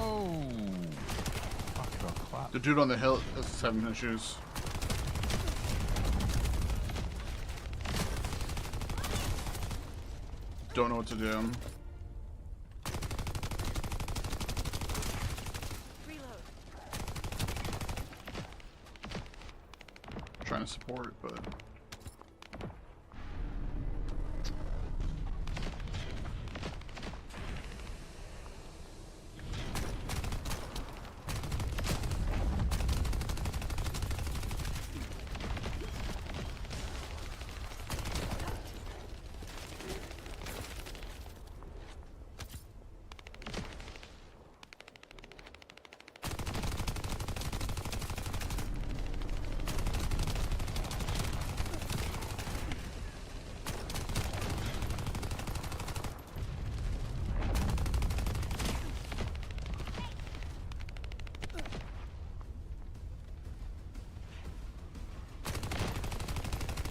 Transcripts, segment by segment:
Oh! Fuck your clap. The dude on the hill is having issues. Don't know what to do. Reload. Trying to support, but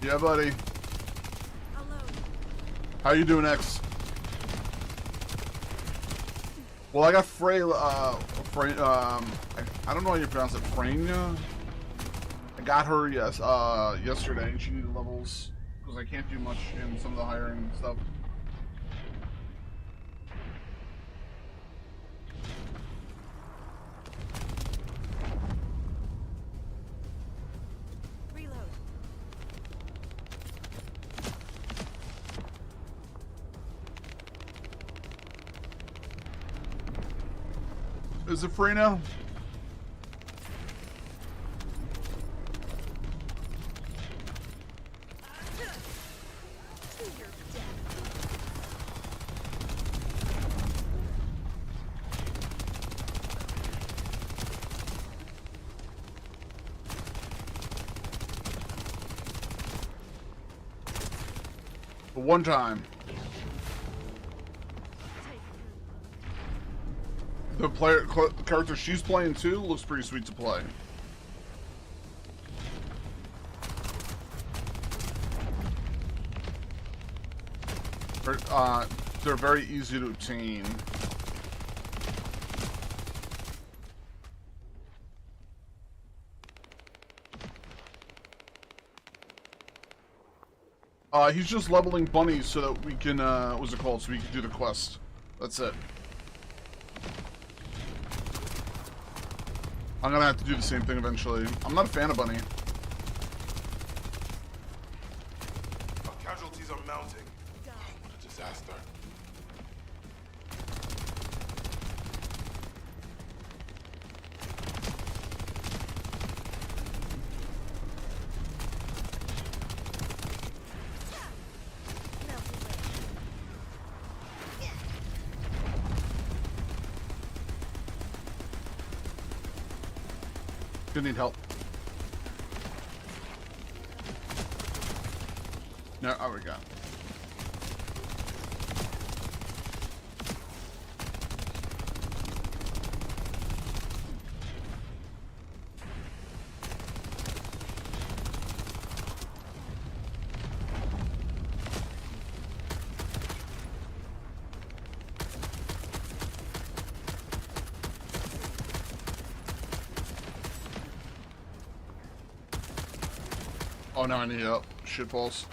yeah, buddy. How you doing, X? Well, I got I don't know how you pronounce it, Freyna. I got her, yes, yesterday. She needed levels because I can't do much in some of the hiring stuff. Is it free now? One time. The character she's playing too looks pretty sweet to play. They're very easy to obtain. He's just leveling bunnies so that we can, what's it called? So we can do the quest. That's it. I'm gonna have to do the same thing eventually. I'm not a fan of bunny. Our casualties are mounting. Oh, what a disaster. Gonna need help. No, oh, we got. Oh, now I need help. Shitballs.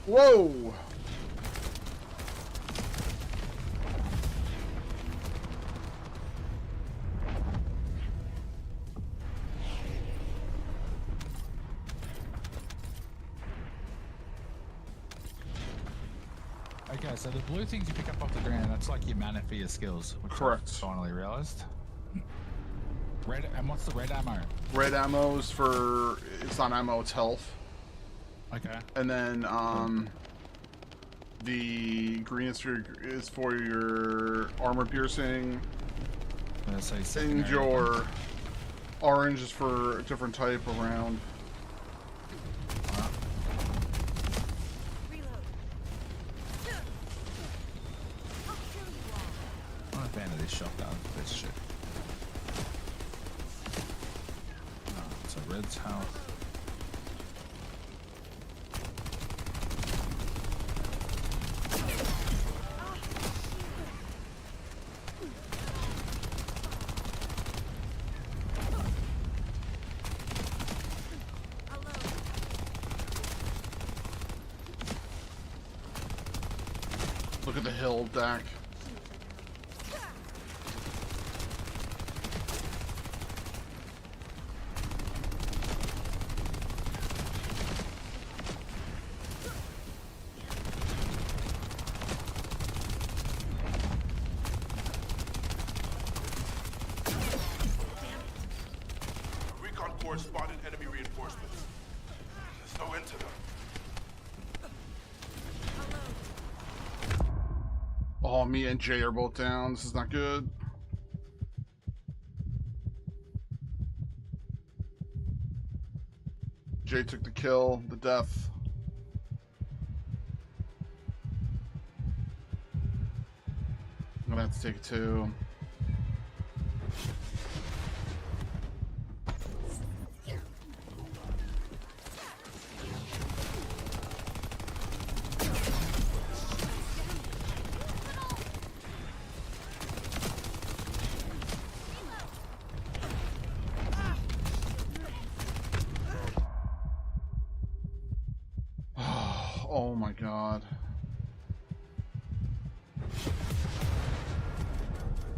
Whoa! Okay, so the blue things you pick up off the ground, that's like your mana for your skills. Which Correct. I finally realized. Red, and what's the red ammo? Red ammo is for, it's not ammo, it's health. Okay. And then, the green is for your armor piercing. Let's say And secondary your Orange is for a different type of round. I'm not a fan of this shotgun. This shit. So red's house. Look at the hill, Dak. Recon Corps spotted enemy reinforcements. There's no end to them. Oh, me and Jay are both down. This is not good. Jay took the kill, the death. I'm gonna have to take it too. Oh my god.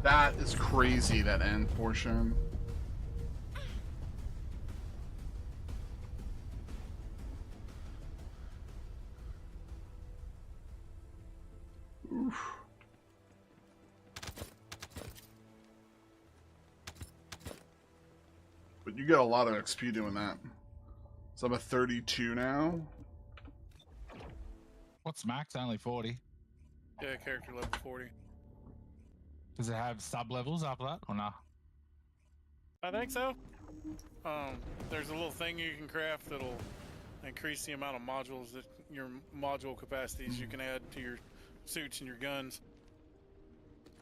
That is crazy, that end portion. Oof. But you get a lot of XP doing that. So I'm at 32 now. What's max? Only 40. Yeah, character level 40. Does it have sub levels after that or nah? I think so. There's a little thing you can craft that'll increase the amount of modules that your module capacities you can add to your suits and your guns.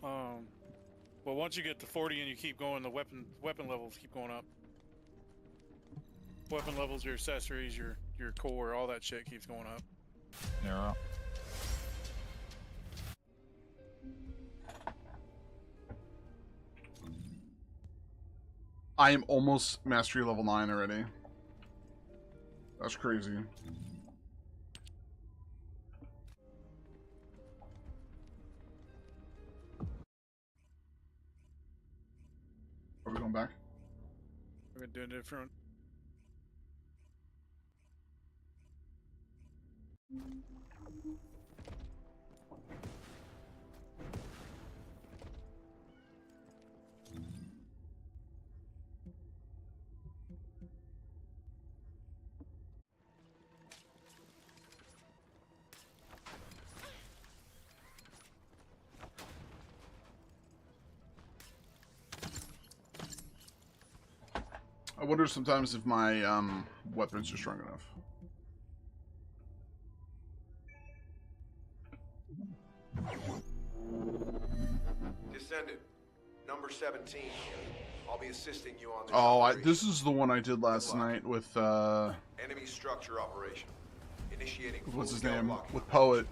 But once you get to 40 and you keep going, the weapon levels keep going up. Weapon levels, your accessories, your core, all that shit keeps going up. Yeah, right. I am almost mastery level 9 already. That's crazy. Are we going back? We're gonna do it different. I wonder sometimes if my weapons are strong enough. Descendant, number 17 here. I'll be assisting you on this Oh, operation. this is the one I did last night with, Enemy structure operation. Initiating what's his full-scale name? blocking. With Poet.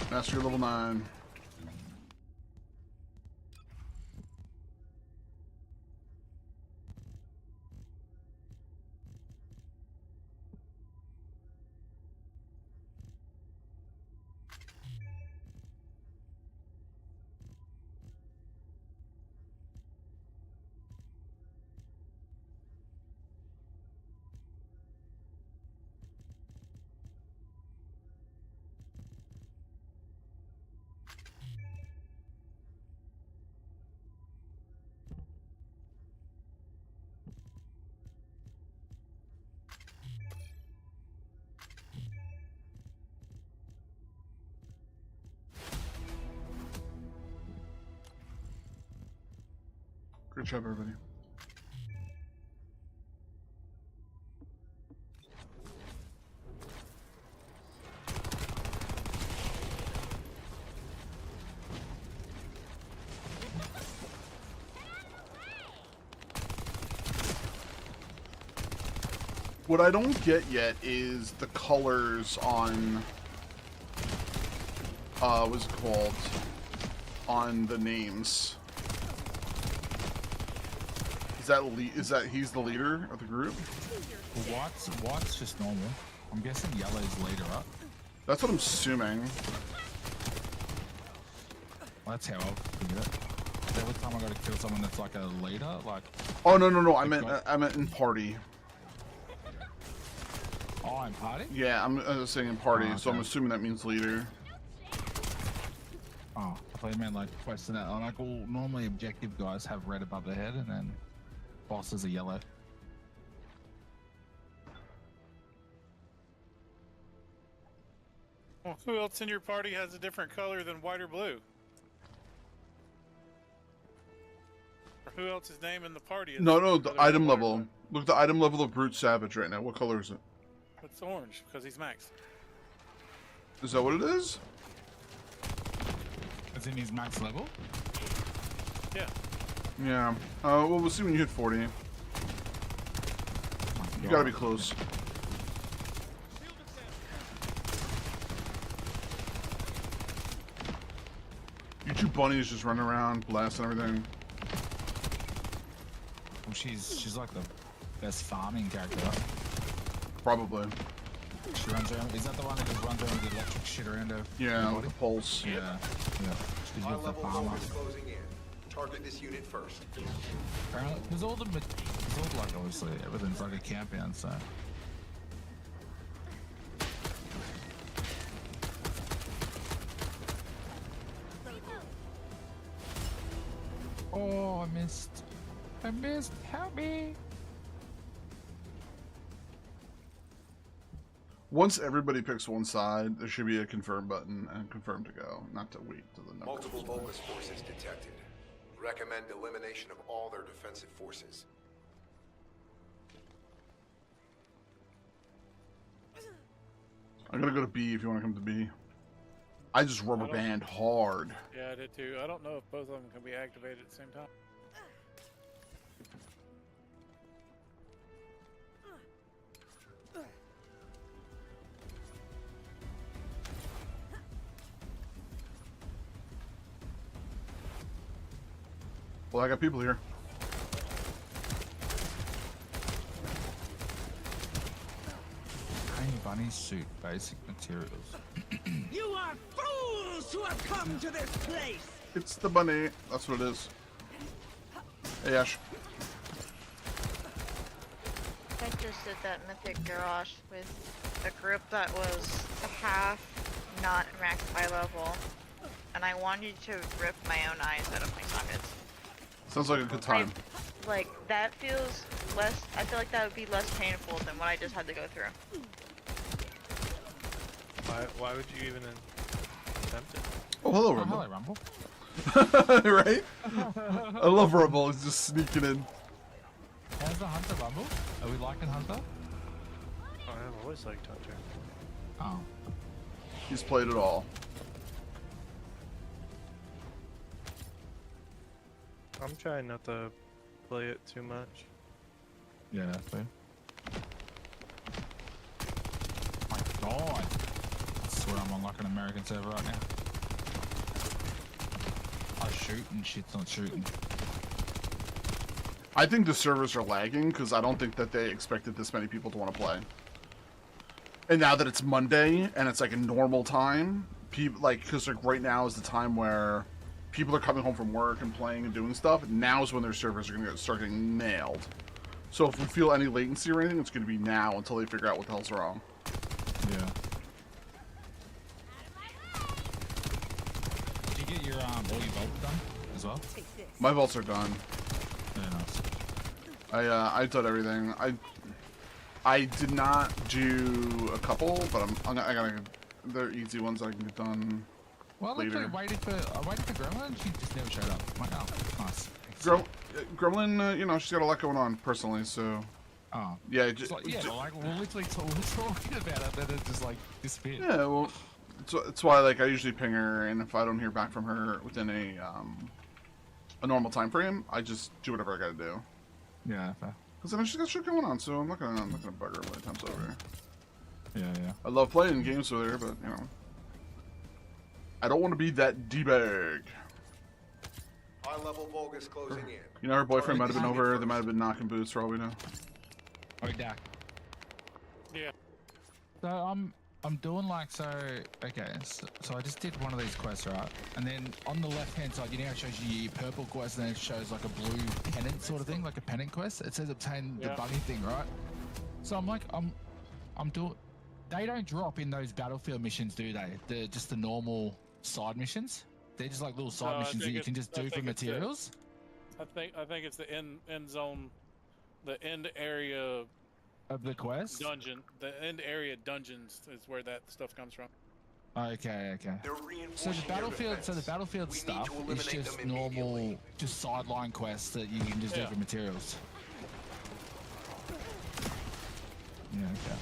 Mastery level 9. Great job, everybody. What I don't get yet is the colors on, what's it called? On the names. Is that he's the leader of the group? Well, white's just normal. I'm guessing yellow's leader up. That's what I'm assuming. Well, that's how I'll figure it. Every time I gotta kill someone that's like a leader, like. Oh no! I meant in party. Oh, in party? Yeah, I was saying in party, Oh, okay. so I'm assuming that means leader. Oh, I thought you meant like question that. Like all normally objective guys have red above their head, and then bosses are yellow. Well, who else in your party has a different color than white or blue? Or who else's name in the party is? No, the other item than level. white? Look at the item level of Brute Savage right now. What color is it? It's orange because he's max. Is that what it is? As in his max level? Yeah. Yeah. Well, we'll see when you hit 40. You gotta be close. You two bunnies just running around, blasting everything. Well, she's like the best farming character. Probably. She runs around. Is that the one that just runs around with the electric shit around her? Yeah, her with body? the pulse. Yeah. She's High with the level farmer. force closing in. Target this unit first. Apparently, there's all like obviously everything's like a campaign, so. Oh, I missed. Help me. Once everybody picks one side, there should be a confirm button and confirm to go, not to wait till the number. Multiple Volus forces detected. Recommend elimination of all their defensive forces. I'm gonna go to B if you want to come to B. I just rubber band hard. Yeah, I did too. I don't know if both of them can be activated at the same time. Well, I got people here. Tiny bunny suit, basic materials. You are fools who have come to this place! It's the bunny. That's what it is. Hey, Ash. I just did that Mythic Garage with a group that was half not max eye level, and I wanted to rip my own eyes out of my sockets. Sounds like a good time. Like, that feels less, I feel like that would be less painful than what I just had to go through. Why would you even attempt it? Oh, hello, Oh, Rumble. hello, Rumble. Right? I love Rumble. He's just sneaking in. How's the Hunter, Rumble? Are we liking Hunter? I've always liked Hunter. Oh. He's played it all. I'm trying not to play it too much. Yeah, that's fair. My God. I swear I'm on like an American server right now. I shoot and shit's not shooting. I think the servers are lagging because I don't think that they expected this many people to want to play. And now that it's Monday and it's like a normal time, people like because like right now is the time where people are coming home from work and playing and doing stuff. Now is when their servers are going to start getting nailed. So if we feel any latency or anything, it's going to be now until they figure out what the hell's wrong. Yeah. Did you get your all your bolts done as well? My vaults are done. Yeah, nice. I did everything. I did not do a couple, but I gotta. They're easy ones I can get done. Well, I later. waited for Grandma and she just never showed up. I'm like, oh, nice. Gremlin, you know, she's got a lot going on personally, so Oh. yeah. Like we're literally talking about it, then it just like disappeared. Yeah, well, it's why like I usually ping her, and if I don't hear back from her within a normal time frame, I just do whatever I gotta do. Yeah, fair. Because I know she's got shit going on, so I'm not gonna bug her when it comes over. Yeah. I love playing games with her, but you know, I don't want to be that d-bag. High-level Vulgus closing in. You know, her boyfriend might have been over. They might have been knocking boots for all we know. Oh, Dak. Yeah. So I'm doing like so. Okay, so I just did one of these quests, right? And then on the left-hand side, you know, it shows you your purple quest, and then it shows like a blue pennant sort of thing, like a pennant quest. It says obtain the bunny thing, right? So I'm like, I'm doing. They don't drop in those battlefield missions, do they? They're just the normal side missions. They're just like little side missions that you can just do for materials. I think it's the end zone, the end area Of the quest? dungeon. The end area dungeons is where that stuff comes from. Okay. They're So the reinforcing their battlefield, defense. We stuff need to is eliminate just them normal, immediately. just sideline quests that you can just do Yeah. for materials. Yeah, okay.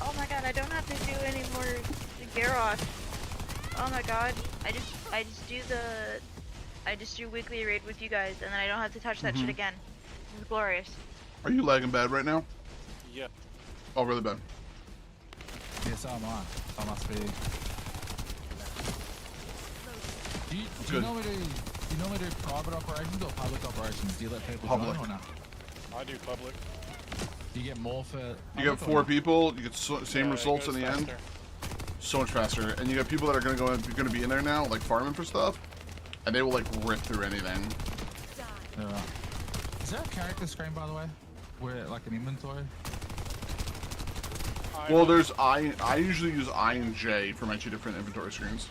Oh my god, I don't have to do any more Garrosh. Oh my god, I just do weekly raid with you guys, and then I don't have to touch that shit again. This is glorious. Are you lagging bad right now? Yeah. Oh, really bad. Yeah, so am I. I must be. Do you Good. normally do private operations or public operations? Do you let people Public. join or not? I do public. Do you get more for? You public got or 4 not? people. You get same Yeah, it results in goes the end. faster. So much faster. And you got people that are gonna be in there now, like farming for stuff, and they will like rip through anything. Yeah. Is there a character screen, by the way, where like an inventory? Well, there's I usually use I and J for my 2 different inventory screens.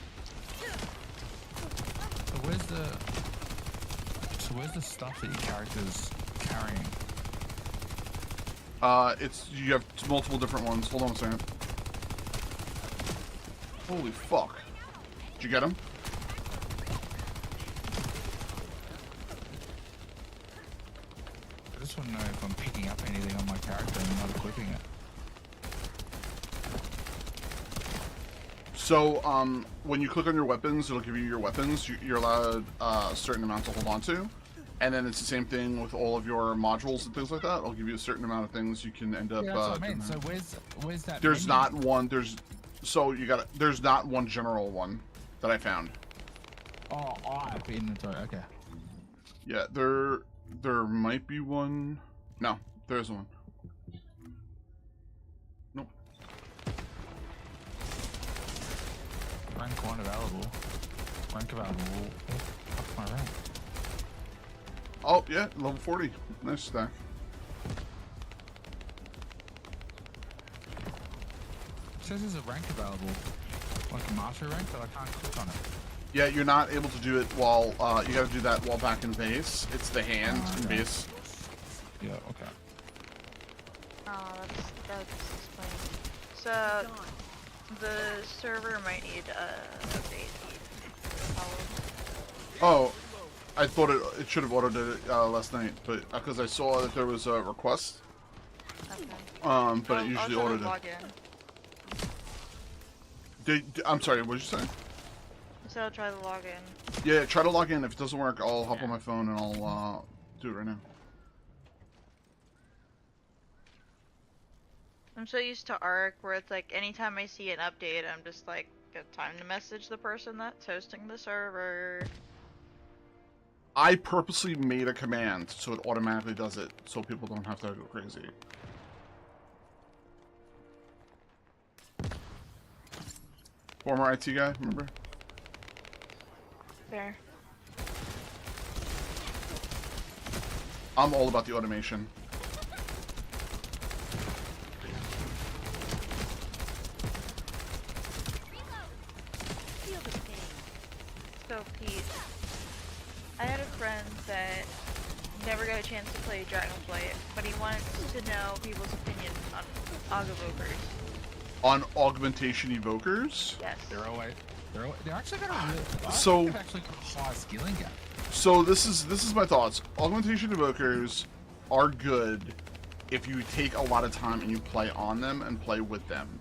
So where's the stuff that your character's carrying? You have multiple different ones. Hold on a second. Holy fuck! Did you get him? I just want to know if I'm picking up anything on my character and not equipping it. So, when you click on your weapons, it'll give you your weapons. You're allowed a certain amount to hold on to. And then it's the same thing with all of your modules and things like that. It'll give you a certain amount of things you can end up. Yeah, that's what I mean. So where's that? There's menu? not one. There's not one general one that I found. Oh, I have inventory. Okay. Yeah, there might be one. No, there isn't one. Nope. Rank 1 available. Rank available. What's my rank? Oh yeah, level 40. Nice stack. It says there's a rank available, like a master rank, but I can't click on it. Yeah, you're not able to do it while you got to do that while back in base. It's the hand in okay. base. Yeah. Okay. Oh, that's explained. So the server might need update. Oh, I thought it should have auto did it last night, but because I saw that there was a request. Okay. But it usually I'll auto try did. to log in. I'm sorry, what did you say? So I'll try to log in. Yeah, try to log in. If it doesn't work, I'll hop on my phone and I'll do it right now. I'm so used to Arc where it's like anytime I see an update, I'm just like, got time to message the person that's hosting the server. I purposely made a command so it automatically does it, so people don't have to go crazy. Former IT guy, remember? Fair. I'm all about the automation. So Pete, I had a friend that never got a chance to play Dragonflight, but he wanted to know people's opinions on Ogavokers. on augmentation evokers. Yes. They're actually got a really, So- they've actually got a high skilling gap. So this is my thoughts. Augmentation evokers are good if you take a lot of time and you play on them and play with them.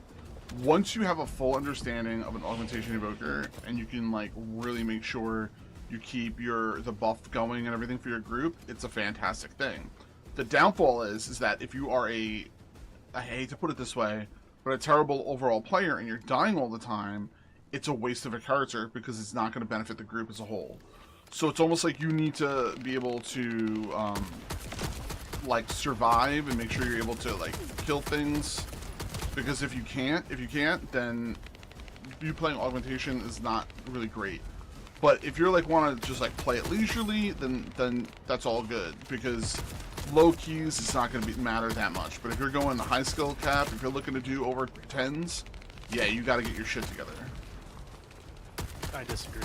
Once you have a full understanding of an augmentation evoker and you can like really make sure you keep the buff going and everything for your group, it's a fantastic thing. The downfall is that if you are I hate to put it this way, but a terrible overall player and you're dying all the time, it's a waste of a character because it's not going to benefit the group as a whole. So it's almost like you need to be able to like survive and make sure you're able to like kill things, because if you can't, then you playing augmentation is not really great. But if you're like want to just like play it leisurely, then that's all good, because low keys it's not going to matter that much. But if you're going the high skill cap, if you're looking to do over 10s, yeah, you got to get your shit together. I disagree.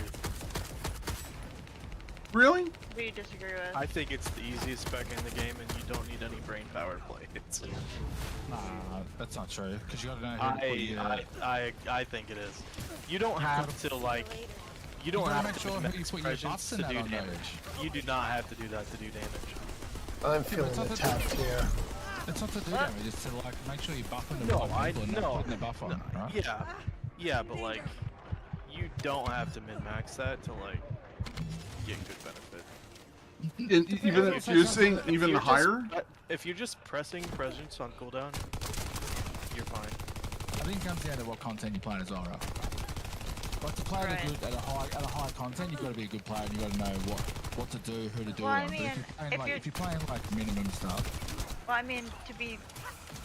Really? Who do you disagree with? I think it's the easiest spec in the game, and you don't need any brain power to play it. Nah, that's not true. Because you gotta know who to put your, I think it is. You don't have to like. You don't gotta have make to sure min-max you put your presence buffs in to that do on damage. those. You do not have to do that to do damage. I'm feeling it's not that- attacked here. it's not to do damage, it's to like make sure you're buffing the No, right people and not putting the buff on, right? Yeah, but like, you don't have to min-max that to like get good benefit. And even if you're saying even If you're higher. if you're just pressing presence on cooldown, you're fine. I think it comes down to what content you're playing as well, right? Like to play Right. at a high content, you've got to be a good player and you've got to know what to do, who to do Well, it I on. mean, But if you're playing like minimum stuff, Well, I mean, to be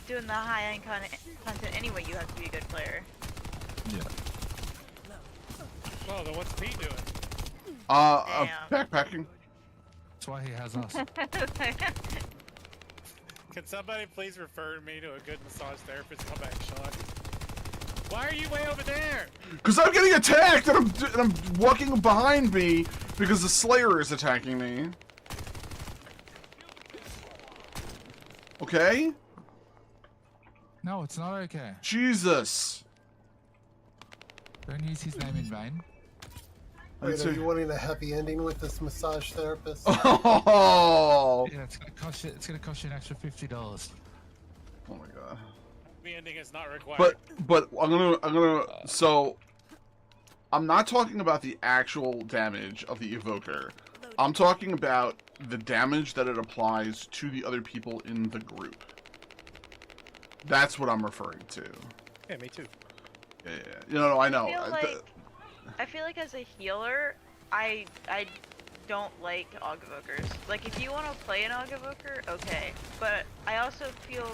doing the high-end content anyway, you have to be a good player. yeah. Well, then what's Pete doing? Damn. Backpacking. That's why he has us. Can somebody please refer me to a good massage therapist? Come back, Sean. Why are you way over there? Because I'm getting attacked and I'm walking behind me because the Slayer is attacking me. Okay? No, it's not okay. Jesus. Don't use his name in vain. Wait, are you wanting a happy ending with this massage therapist? Oh. Yeah, it's gonna cost you an extra $50. Oh my god. The ending is not required. But I'm gonna so I'm not talking about the actual damage of the evoker. I'm talking about the damage that it applies to the other people in the group. That's what I'm referring to. Yeah, me too. Yeah. No, I know. I feel like as a healer, I don't like Aug Evokers. Like, if you want to play an Aug Evoker, okay. But I also feel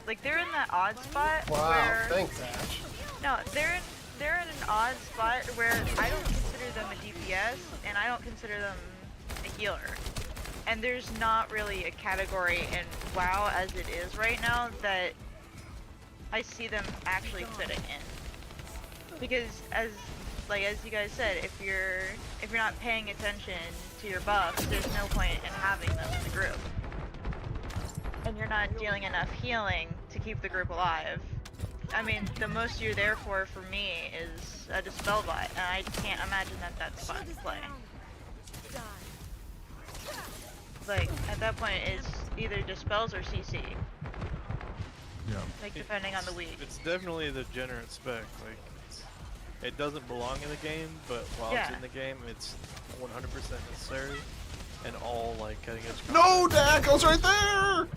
like they're in that odd spot Wow, where thanks, Ash. no, they're in an odd spot where I don't consider them a DPS and I don't consider them a healer. And there's not really a category in WoW as it is right now that I see them actually fitting in. Because as you guys said, if you're not paying attention to your buffs, there's no point in having them in the group. And you're not dealing enough healing to keep the group alive. I mean, the most you're there for me is a Dispel bot, and I can't imagine that that's fun to play. Like, at that point, it's either Dispels or CC. Yeah. Like, depending on the week. It's definitely the degenerate spec. Like, it doesn't belong in the game, but while it's Yeah. in the game, it's 100% necessary and all like cutting edge. No, Dak, I was right there.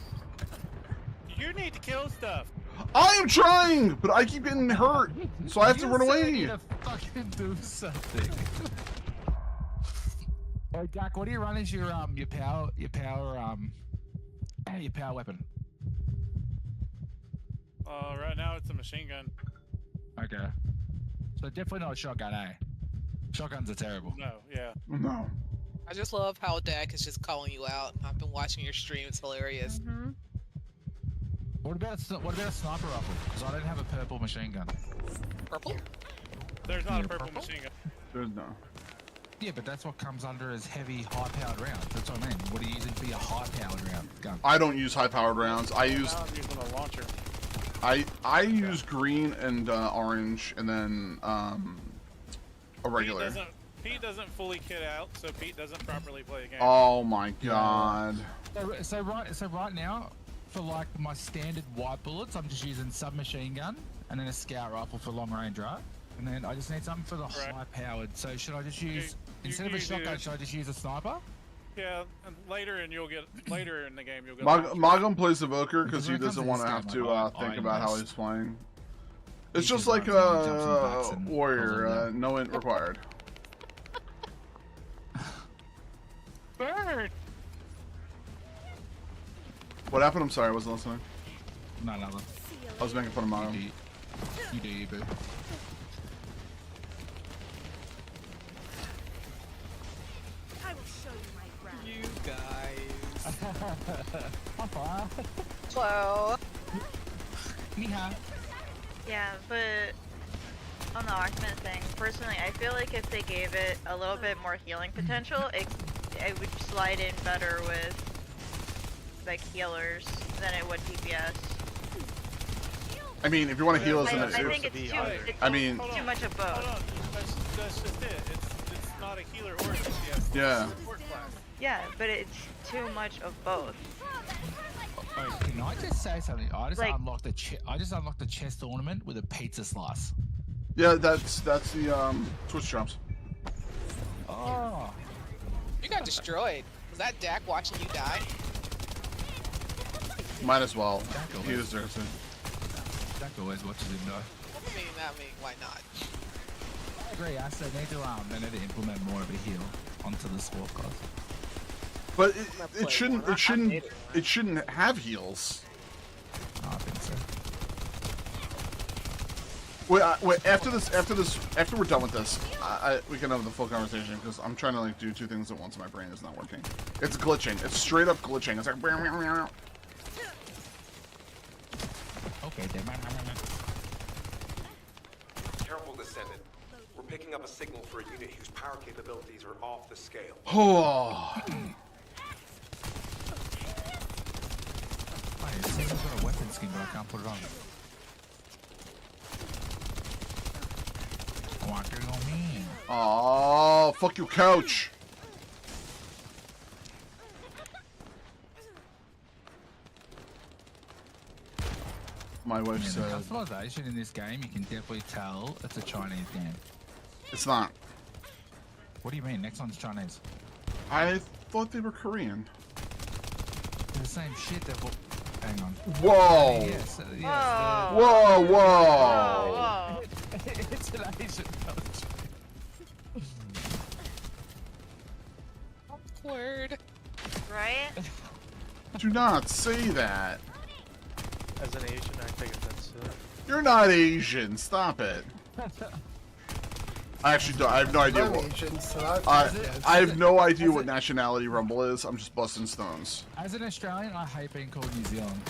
You need to kill stuff. I am trying, but I keep getting hurt, so I have to run You away. need to fucking do something. Hey, Dak, what do you run as your power weapon? Right now it's a machine gun. Okay. So definitely not a shotgun, eh? Shotguns are terrible. No, yeah. No. I just love how Dak is just calling you out. I've been watching your stream; it's hilarious. Mm-hmm. What about a sniper rifle? Because I don't have a purple machine gun. Purple? There's not a Yeah, purple purple? machine gun. There's no. Yeah, but that's what comes under as heavy, high-powered rounds. That's what I mean. What are you using for your high-powered round gun? I don't use high-powered rounds. I use Now I'm using a launcher. I use green and orange, and then a regular. Pete doesn't fully kit out, so Pete doesn't properly play a game. Oh my god. So right now, for like my standard white bullets, I'm just using submachine gun and then a scout rifle for long range, right? And then I just need something for the high powered. So should I just use instead of a shotgun? Should I just use a sniper? Yeah, and later in the game you'll get. Magum plays Evoker because he doesn't want to have to think about how he's playing. It's just like a warrior, no int required. Bird. What happened? I'm sorry, I wasn't listening. No, nothing. I was making fun of Magum. You do you, boo. I will show you my ground. You guys. Hello. Yeehaw. Yeah, but on the augment thing, personally, I feel like if they gave it a little bit more healing potential, it would slide in better with like healers than it would DPS. I mean, if you want to heal us, I think it's too much of both. Hold on. That's just it. It's not a healer or a DPS. Yeah. It's a support class. Yeah, but it's too much of both. Oh, can I just say something? I just Like- unlocked the chest ornament with a pizza slice. Yeah, that's the Twitch drops. Oh. You got destroyed. Was that Dak watching you die? Might as well. He deserves it. Jack always watches him die. I mean, why not? I agree. I said they need to implement more of a heal onto the sport class. But it shouldn't have heals. Oh, I think so. Wait, after we're done with this, we can have the full conversation because I'm trying to like do two things at once and my brain is not working. It's glitching. It's straight up glitching. It's like Okay, then. Careful, Descendant. We're picking up a signal for a unit whose power capabilities are off the scale. Oh. Wait, it says I've got a weapon skin, but I can't put it on. Walking on me. Oh, fuck you, couch. My wife The said customization in this game, you can definitely tell it's a Chinese game. it's not. What do you mean? Next one's Chinese. I thought they were Korean. They're the same shit. Hang on. Whoa. Yes. Whoa. Whoa. It's an Asian culture. Awkward. Right? Do not say that. As an Asian, I take offense to it. You're not Asian. Stop it. I actually don't. I have no idea I'm what. Asian, so I have no idea what nationality Rumble is. I'm just busting stones. As an Australian, I hate being called New Zealand.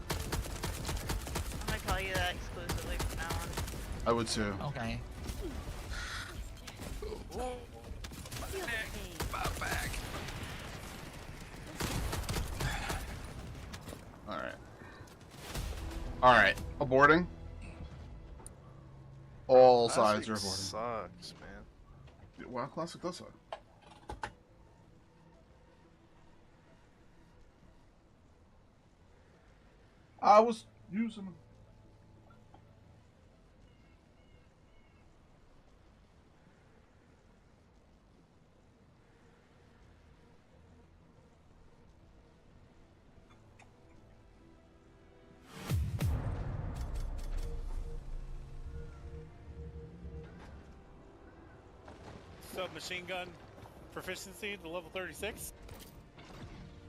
I'm gonna call you that exclusively from now on. I would too. Okay. All right. Aborting. All sides are Classic aborting. Sucks, man. Well, Classic does suck. I was using. Submachine gun proficiency to level 36.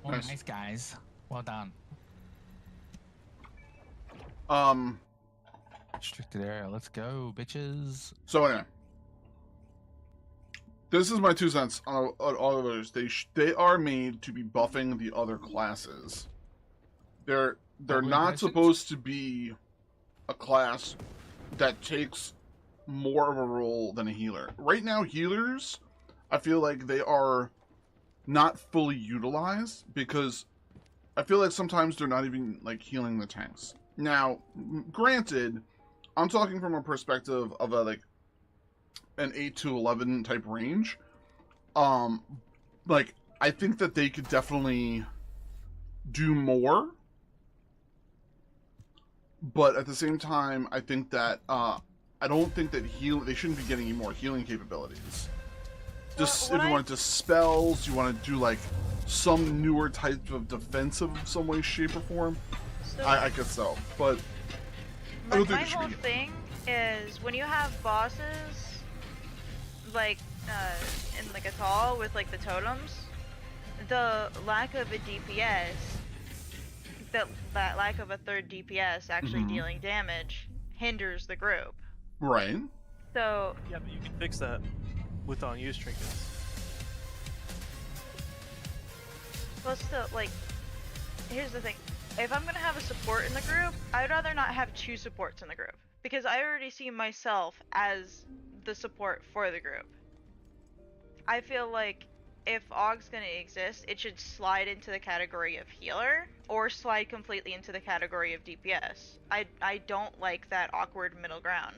Oh, Nice. nice guys. Well done. Restricted area. Let's go, bitches. So anyway, this is my 2 cents on all of those. They are made to be buffing the other classes. They're not supposed to be a class that takes more of a role than a healer. Right now, healers, I feel like they are not fully utilized because I feel like sometimes they're not even like healing the tanks. Now, granted, I'm talking from a perspective of a like an 8 to 11 type range. Like I think that they could definitely do more, but at the same time, I think that I don't think that they shouldn't be getting any more healing capabilities. Just if you want to spells, you want to do like some newer type of defensive some way, shape, or form. So, I guess so, but I don't think my it should whole be. thing is when you have bosses like in like a Atal with like the totems, the lack of a DPS, that lack of a third DPS actually dealing damage hinders the group. Right. So Yeah, but you can fix that with unused trinkets. well, still, like, here's the thing. If I'm gonna have a support in the group, I'd rather not have two supports in the group. Because I already see myself as the support for the group. I feel like if AUG's gonna exist, it should slide into the category of healer, or slide completely into the category of DPS. I don't like that awkward middle ground.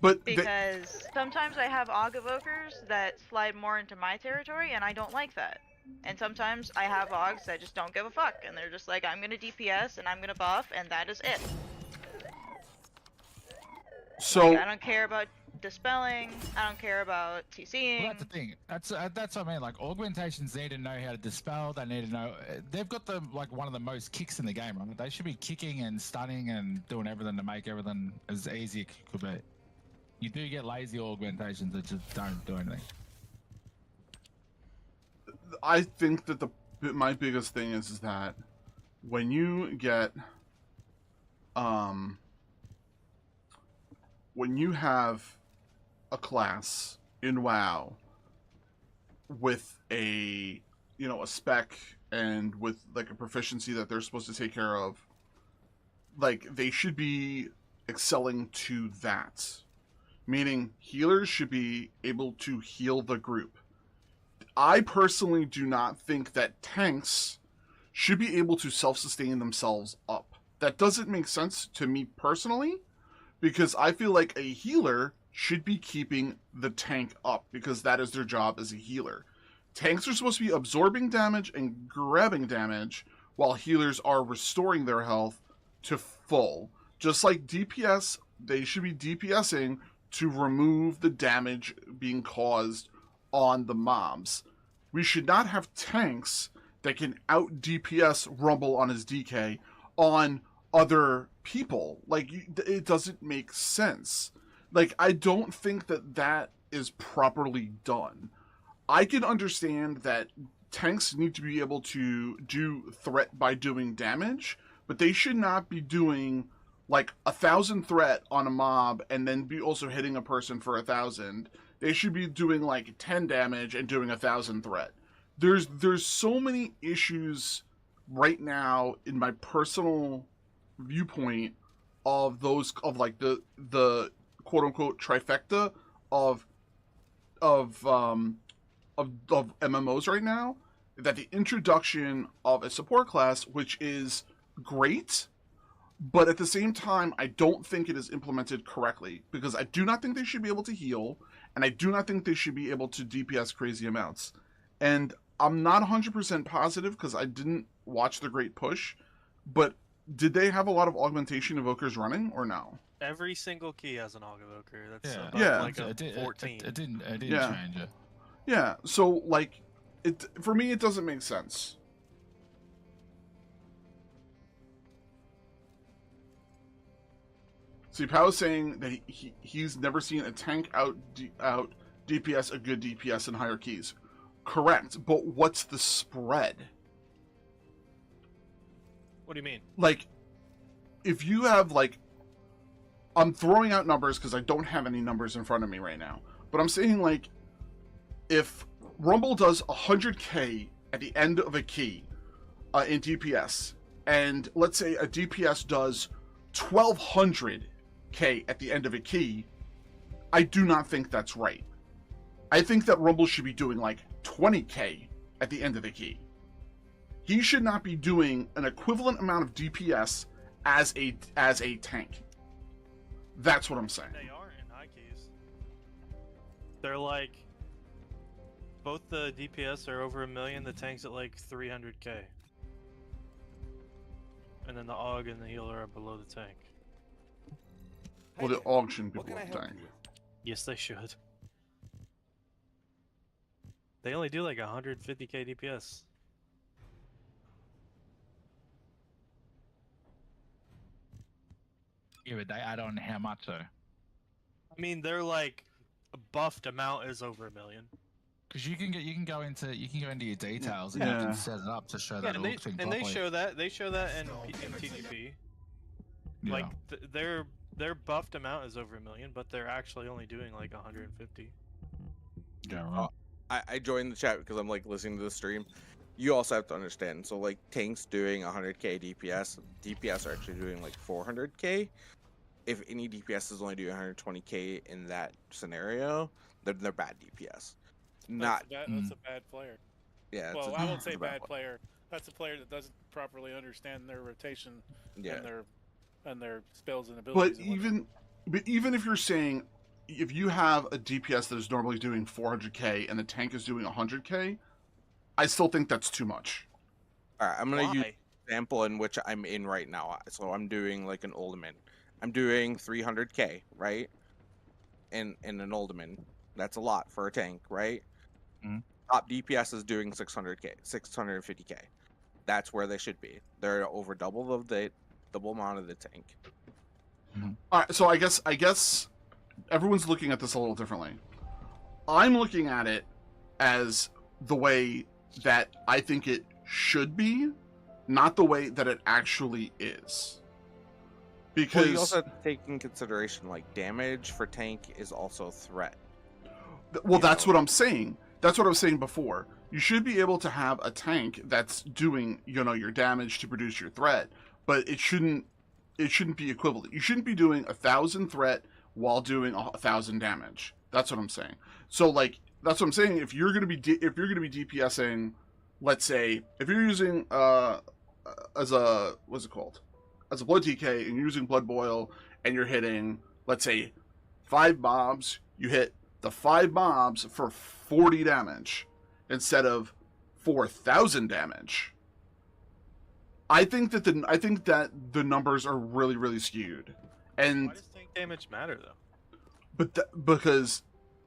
But Because sometimes I have AUG evokers that slide more into my territory, and I don't like that. And sometimes I have AUGs that just don't give a fuck, and they're just like, I'm gonna DPS and I'm gonna buff, and that is it. So Like, I don't care about dispelling, I don't care about TCing. Well, that's the thing. That's what I mean. Like augmentations need to know how to dispel. They need to know. They've got the like one of the most kicks in the game, right? They should be kicking and stunning and doing everything to make everything as easy as it could be. You do get lazy augmentations that just don't do anything. I think that my biggest thing is that when you get when you have a class in WoW with a a spec and with like a proficiency that they're supposed to take care of, like they should be excelling to that. Meaning healers should be able to heal the group. I personally do not think that tanks should be able to self-sustain themselves up. That doesn't make sense to me personally, because I feel like a healer should be keeping the tank up, because that is their job as a healer. Tanks are supposed to be absorbing damage and grabbing damage, while healers are restoring their health to full. Just like DPS, they should be DPSing to remove the damage being caused on the mobs. We should not have tanks that can out DPS Rumble on his DK on other people. Like, it doesn't make sense. Like, I don't think that that is properly done. I can understand that tanks need to be able to do threat by doing damage, but they should not be doing like 1,000 threat on a mob and then be also hitting a person for 1,000. They should be doing like 10 damage and doing 1,000 threat. There's so many issues right now in my personal viewpoint of those of like the quote unquote trifecta of MMOs right now, that the introduction of a support class, which is great, but at the same time, I don't think it is implemented correctly, because I do not think they should be able to heal, and I do not think they should be able to DPS crazy amounts. And I'm not 100% positive because I didn't watch the Great Push, but did they have a lot of augmentation evokers running or no? Every single key has an AUG evoker. That's like a 14. It didn't Yeah. change it. Yeah, so like, for me, it doesn't make sense. See, Pow's saying that he's never seen a tank out DPS a good DPS in higher keys. Correct, but what's the spread? What do you mean? Like, if you have like, I'm throwing out numbers because I don't have any numbers in front of me right now, but I'm saying like, if Rumble does 100k at the end of a key in DPS, and let's say a DPS does 1200k at the end of a key, I do not think that's right. I think that Rumble should be doing like 20k at the end of the key. he should not be doing an equivalent amount of DPS as a tank. That's what I'm saying. They aren't in high keys. They're like, both the DPS are over 1 million, the tank's at like 300k. And then the AUG and the healer are below the tank. Well, the AUG shouldn't be below the tank. Yes, they should. They only do like 150k DPS. Yeah, but they add on how much though? I mean, they're like, a buffed amount is over 1 million. Because you can go into your details and Yeah. you can set it up to show that Yeah, it looks and properly. they show that in TGP. Yeah. Like their buffed amount is over 1 million, but they're actually only doing like 150. Yeah, right. I joined the chat because I'm like listening to the stream. You also have to understand. So like tanks doing 100k DPS are actually doing like 400k. If any DPS is only doing 120k in that scenario, they're bad DPS. Not That's a bad player. yeah. Well, it's I won't say it's a bad player. That's a player that doesn't properly understand their rotation Yeah. and their spells and abilities. But even if you're saying, if you have a DPS that is normally doing 400k and the tank is doing 100k, I still think that's too much. All right, I'm gonna use Why? the example in which I'm in right now. So I'm doing like an Ultimate. I'm doing 300k, right? In an Ultimate, that's a lot for a tank, right? Mhm. Top DPS is doing 600k, 650k. That's where they should be. They're over double amount of the tank. All right, so I guess everyone's looking at this a little differently. I'm looking at it as the way that I think it should be, not the way that it actually is. Because Well, you also have to take in consideration like damage for tank is also a threat. well, that's what I'm saying. That's what I was saying before. You should be able to have a tank that's doing, your damage to produce your threat, but it shouldn't be equivalent. You shouldn't be doing 1,000 threat while doing 1,000 damage. That's what I'm saying. So like that's what I'm saying. If you're gonna be DPSing, let's say if you're using as a blood TK and you're using blood boil and you're hitting, let's say, 5 mobs, you hit the 5 mobs for 40 damage instead of 4,000 damage. I think that the numbers are really, really skewed. And Why does tank damage matter though? because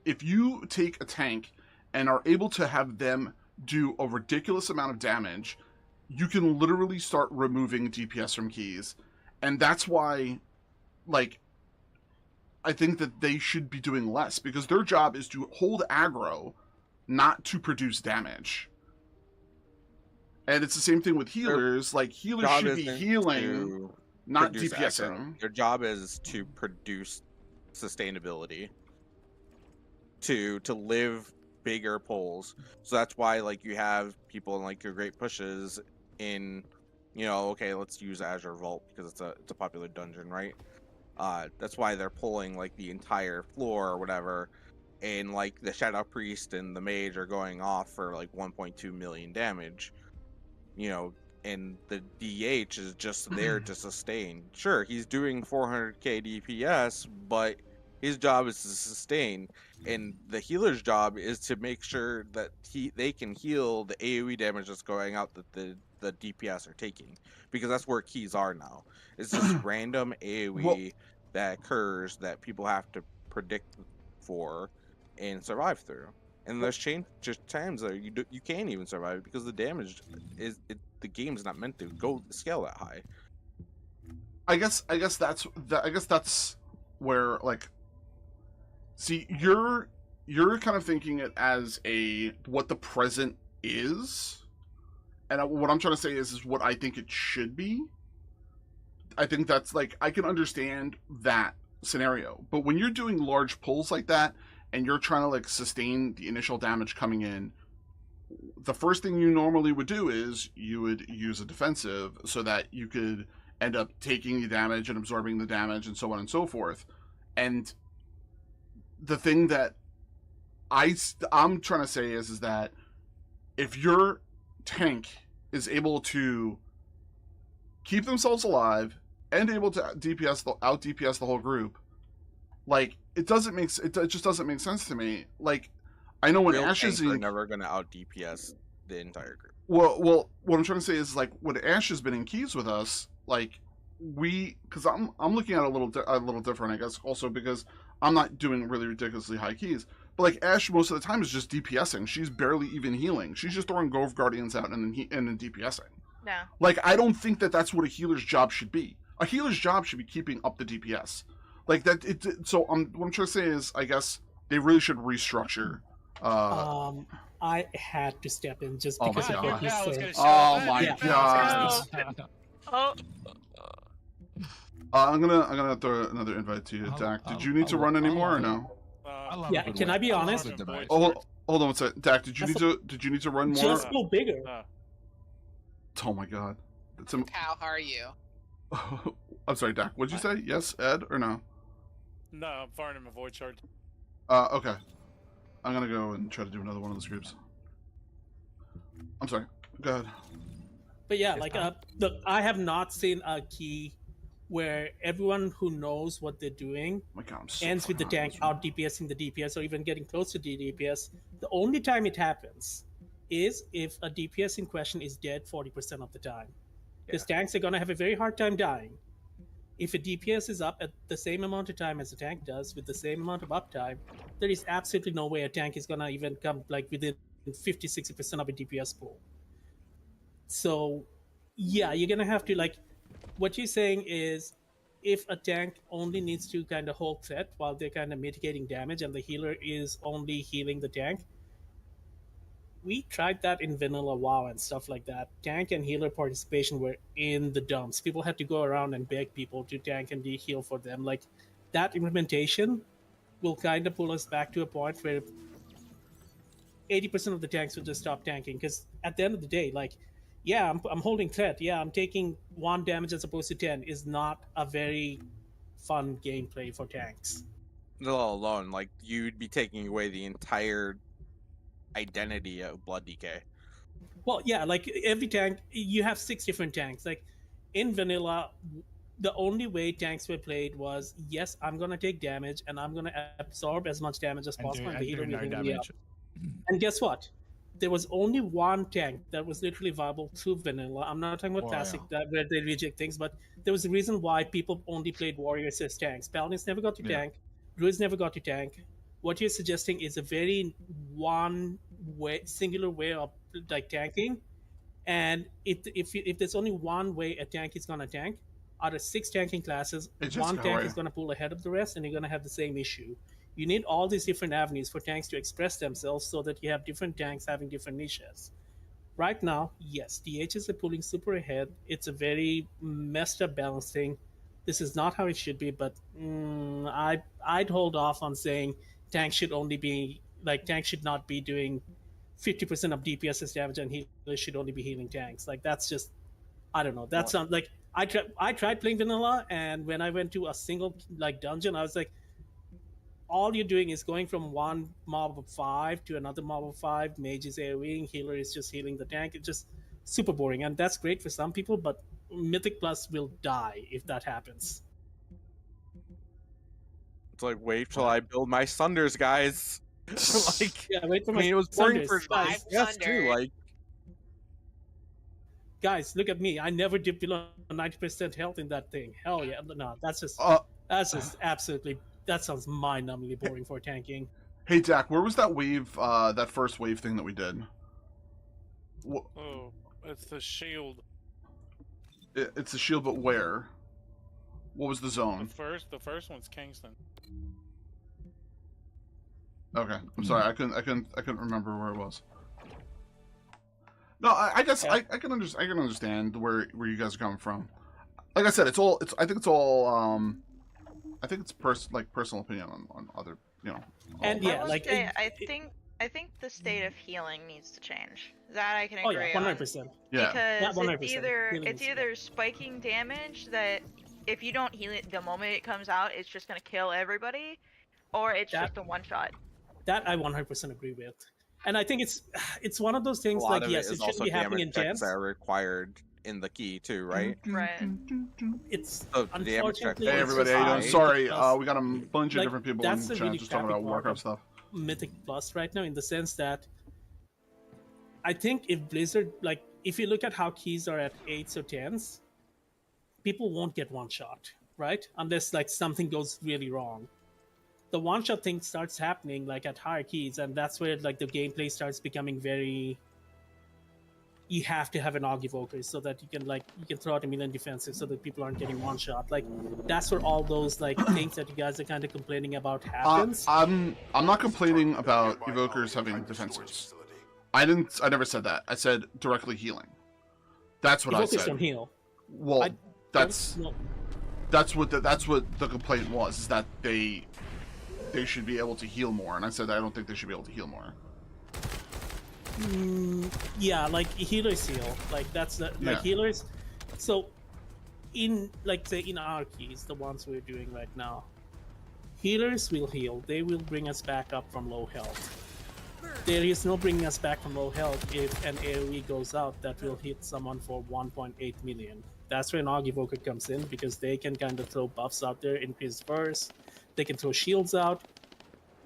if you take a tank and are able to have them do a ridiculous amount of damage, you can literally start removing DPS from keys. And that's why, like, I think that they should be doing less, because their job is to hold aggro, not to produce damage. And it's the same thing with healers. Like, healers Job should be isn't healing, to not produce DPSing. aggro. Their job is to produce sustainability, to live bigger pulls. So that's why like you have people in like your great pushes in, okay, let's use Azure Vault because it's a popular dungeon, right? That's why they're pulling like the entire floor or whatever, and like the Shadow Priest and the Mage are going off for like 1.2 million damage, and the DH is just there to sustain. Sure, he's doing 400k DPS, but his job is to sustain, and the healer's job is to make sure that they can heal the AoE damage that's going out that the DPS are taking, because that's where keys are now. It's just random AoE that occurs that people have to predict for and survive through. And there's just times that you can't even survive because the damage the game's not meant to go scale that high. I guess that's where, like, see, you're kind of thinking it as what the present is, and what I'm trying to say is what I think it should be. I think that's, like, I can understand that scenario, but when you're doing large pulls like that and you're trying to like sustain the initial damage coming in, the first thing you normally would do is you would use a defensive so that you could end up taking the damage and absorbing the damage and so on and so forth. And the thing that I'm trying to say is that if your tank is able to keep themselves alive and able to out DPS the whole group, like it just doesn't make sense to me. Like I know when Real Ash is tanks are in, never going to out DPS the entire group. well, what I'm trying to say is like when Ash has been in keys with us, like because I'm looking at it a little different, I guess, also because I'm not doing really ridiculously high keys. But like Ash, most of the time is just DPSing. She's barely even healing. She's just throwing Grove Guardians out and then DPSing. No. Like I don't think that that's what a healer's job should be. A healer's job should be keeping up the DPS. Like that. So what I'm trying to say is, I guess they really should restructure. I had to step in just Oh because my of God. what you said. Oh my Yeah. God. Oh. I'm gonna throw another invite to you, Dak. Did you need to run anymore or no? Yeah, can I be honest? Oh, hold on one second. Dak, did you need to run more? Just go bigger. Oh my God. That's How are you? I'm sorry, Dak. What'd you say? Yes, Ed, or no? No, I'm firing him a void shard. Okay. I'm gonna go and try to do another one of those groups. I'm sorry. Go ahead. But yeah, like look, I have not seen a key where everyone who knows what they're doing Oh my God, I'm so ends with the fucking tank out DPSing the DPS or even getting close to the DPS. The only time it happens is if a DPS in question is dead 40% of the time. Because tanks are going to have a very hard time dying. If a DPS is up at the same amount of time as a tank does, with the same amount of uptime, there is absolutely no way a tank is going to even come like within 50-60% of a DPS pool. So, yeah, you're going to have to, like, what you're saying is if a tank only needs to kind of hold threat while they're kind of mitigating damage and the healer is only healing the tank, we tried that in vanilla WoW and stuff like that. Tank and healer participation were in the dumps. People had to go around and beg people to tank and heal for them. Like, that implementation will kind of pull us back to a point where 80% of the tanks will just stop tanking. Because at the end of the day, like, yeah, I'm holding threat. Yeah, I'm taking 1 damage as opposed to 10 is not a very fun gameplay for tanks. Let alone, like, you'd be taking away the entire identity of Blood DK. Well, yeah, like every tank, you have 6 different tanks. Like in vanilla, the only way tanks were played was, yes, I'm going to take damage and I'm going to absorb as much damage as possible. And the healer will heal me up. And guess what? There was only 1 tank that was literally viable through vanilla. I'm not talking about classic where they reject things, but there was a reason why people only played warriors as tanks. Paladins never got to tank. Druids never got to tank. What you're suggesting is a very singular way of like tanking. And if there's only one way a tank is gonna tank, out of 6 tanking classes, 1 tank is gonna pull ahead of the rest, and you're gonna have the same issue. You need all these different avenues for tanks to express themselves so that you have different tanks having different niches. Right now, yes, DHs are pulling super ahead. It's a very messed up balancing. This is not how it should be, but I'd hold off on saying tanks should only be like tanks should not be doing 50% of DPS's damage and healers should only be healing tanks. Like that's just, I don't know. That's not like I tried playing vanilla, and when I went to a single like dungeon, I was like, all you're doing is going from one mob of 5 to another mob of 5. Mage is AoEing, healer is just healing the tank. It's just super boring, and that's great for some people, but Mythic Plus will die if that happens. It's like, wait till I build my Sunders, guys. Like, yeah, wait for my it was boring Sunders, for guys. yes too. Like, guys, look at me. I never dipped below 90% health in that thing. Hell yeah, no, that's just absolutely. That sounds mind-numbingly boring for tanking. Hey, Dak, where was that wave, that first wave thing that we did? Oh, it's the shield. It's the shield, but where? What was the zone? The first one's Kingston. Okay, I'm sorry, I couldn't remember where it was. No, I guess I can understand where you guys are coming from. Like I said, I think it's personal opinion on other, you know. And yeah, like I think the state of healing needs to change. That I can agree on. 100%. Yeah. Because it's either spiking damage that if you don't heal it the moment it comes out, it's just gonna kill everybody, or it's just a one shot. That I 100% agree with. And I think it's one of those things A lot like of yes, it it is shouldn't also be happening damage in checks gens. that are required in the key too, right? Right. It's So the damage checks. unfortunately Hey it's everybody, just how you doing? high Sorry, because, we got a bunch of like, different people that's in the chat really just talking crappy about part Warcraft of stuff. Mythic Plus right now, in the sense that I think if Blizzard, like, if you look at how keys are at 8s or 10s, people won't get one shot, right? Unless like something goes really wrong. The one shot thing starts happening like at higher keys, and that's where like the gameplay starts becoming very. You have to have an Aug Evoker so that you can throw out a million defensive so that people aren't getting one shot. Like that's where all those like things that you guys are kind of complaining about happens. I'm not complaining about evokers having defenses. I never said that. I said directly healing. That's what Evokers I said. don't heal. Well, that's what the complaint was, is that they should be able to heal more, and I said I don't think they should be able to heal more. Yeah, like healers heal. Like that's the like healers. So in like say in our keys, the ones we're doing right now, healers will heal. They will bring us back up from low health. There is no bringing us back from low health if an AoE goes out that will hit someone for 1.8 million. That's where an Aug Evoker comes in, because they can kind of throw buffs out there, increase burst. They can throw shields out.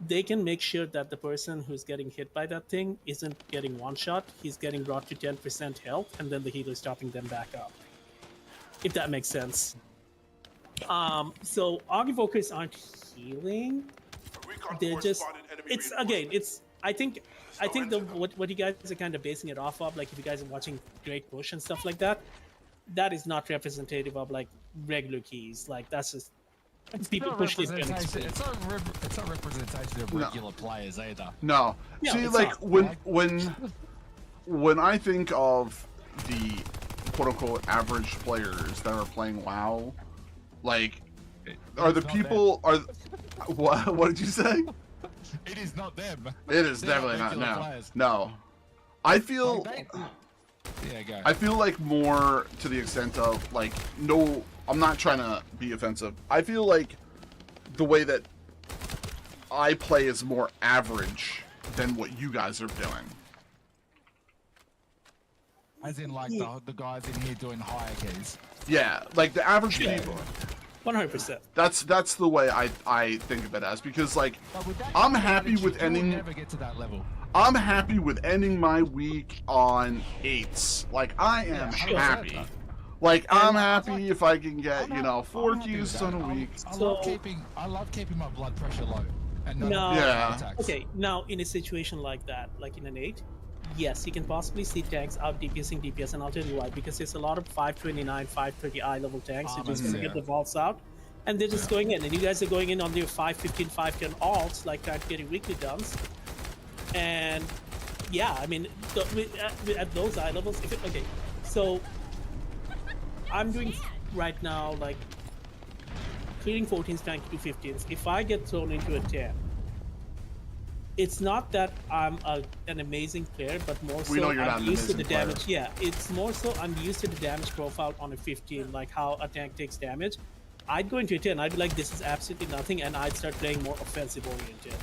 They can make sure that the person who's getting hit by that thing isn't getting one shot. He's getting brought to 10% health, and then the healer is topping them back up. If that makes sense. So Aug Evokers aren't healing. They're just. It's again. It's. I think what you guys are kind of basing it off of, like if you guys are watching Great Push and stuff like that, that is not representative of like regular keys. Like that's just. People push it. It's not representation of regular players either. No. Yeah, see, it's like not. when I think of the quote unquote average players that are playing WoW, like are the people are what did you say? It is not them. It is They're definitely not. regular No, players. no. I feel. Yeah, go. I feel like more to the extent of like no. I'm not trying to be offensive. I feel like the way that I play is more average than what you guys are doing. As in, like the guys in here doing higher keys. Yeah, like the average people. 100%. That's the way I think of it as, because like I'm happy with ending. Never get to that level. I'm happy with ending my week on 8s. Like I am happy. Like I'm happy if I can get 4 keys on a week. I love keeping my blood pressure low. And Okay, now in a situation like that, like in an 8, yes, you can possibly see tanks out DPSing DPS, and I'll tell you why. Because there's a lot of 529, 530 eye level tanks who just get the vaults out, and they're just going in. And you guys are going in on your 515, 510 alts, like trying to get weekly dumps. And yeah, I mean, at those eye levels, okay, so I'm doing right now like clearing 14s, trying to do 15s. If I get thrown into a 10, it's not that I'm an amazing player, but more so I'm used to the damage. Yeah, it's more so I'm used to the damage profile on a 15, like how a tank takes damage. I'd go into a 10, I'd be like, this is absolutely nothing, and I'd start playing more offensive oriented.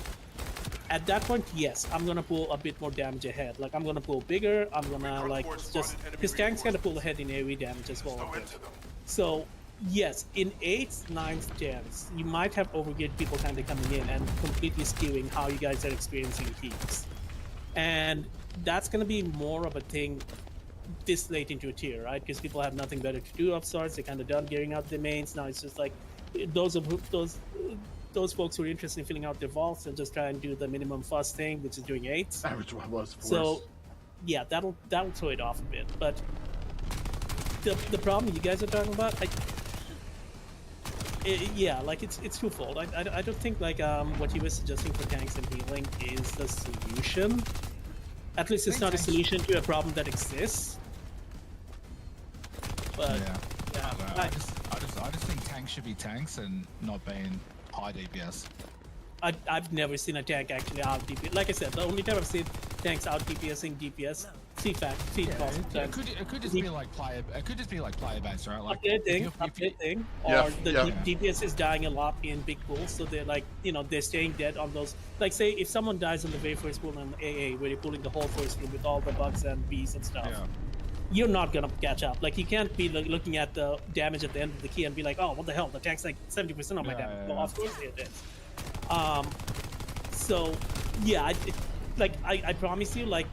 At that point, yes, I'm gonna pull a bit more damage ahead. Like I'm gonna pull bigger. I'm gonna like just because tanks gotta pull ahead in AoE damage as well. So yes, in 8s, 9s, 10s, you might have overgeared people kind of coming in and completely skewing how you guys are experiencing keys, and that's gonna be more of a thing this late into a tier, right? Because people have nothing better to do of sorts. They're kind of done gearing out their mains. Now it's just like those folks who are interested in filling out their vaults and just try and do the minimum fuss thing, which is doing 8s. Average one was. So, yeah, that'll throw it off a bit. But the problem you guys are talking about, yeah, like it's twofold. I don't think like what you were suggesting for tanks and healing is the solution. At least it's not a solution to a problem that exists. But yeah, I just think tanks should be tanks and not being high DPS. I've never seen a tank actually out DPS. Like I said, the only time I've seen tanks out DPSing DPS. Feed cost. It could just be like player. It could just be like player based, right? Like updating, or the DPS is dying a lot in big pools, so they're like, they're staying dead on those. Like, say if someone dies in the very first pool in AA, where you're pulling the whole first pool with all the bugs and bees and stuff. Yeah. You're not gonna catch up. Like, you can't be looking at the damage at the end of the key and be like, oh, what the hell? The tank's like 70% of my damage. Well, of course it is. So yeah, I promise you, like,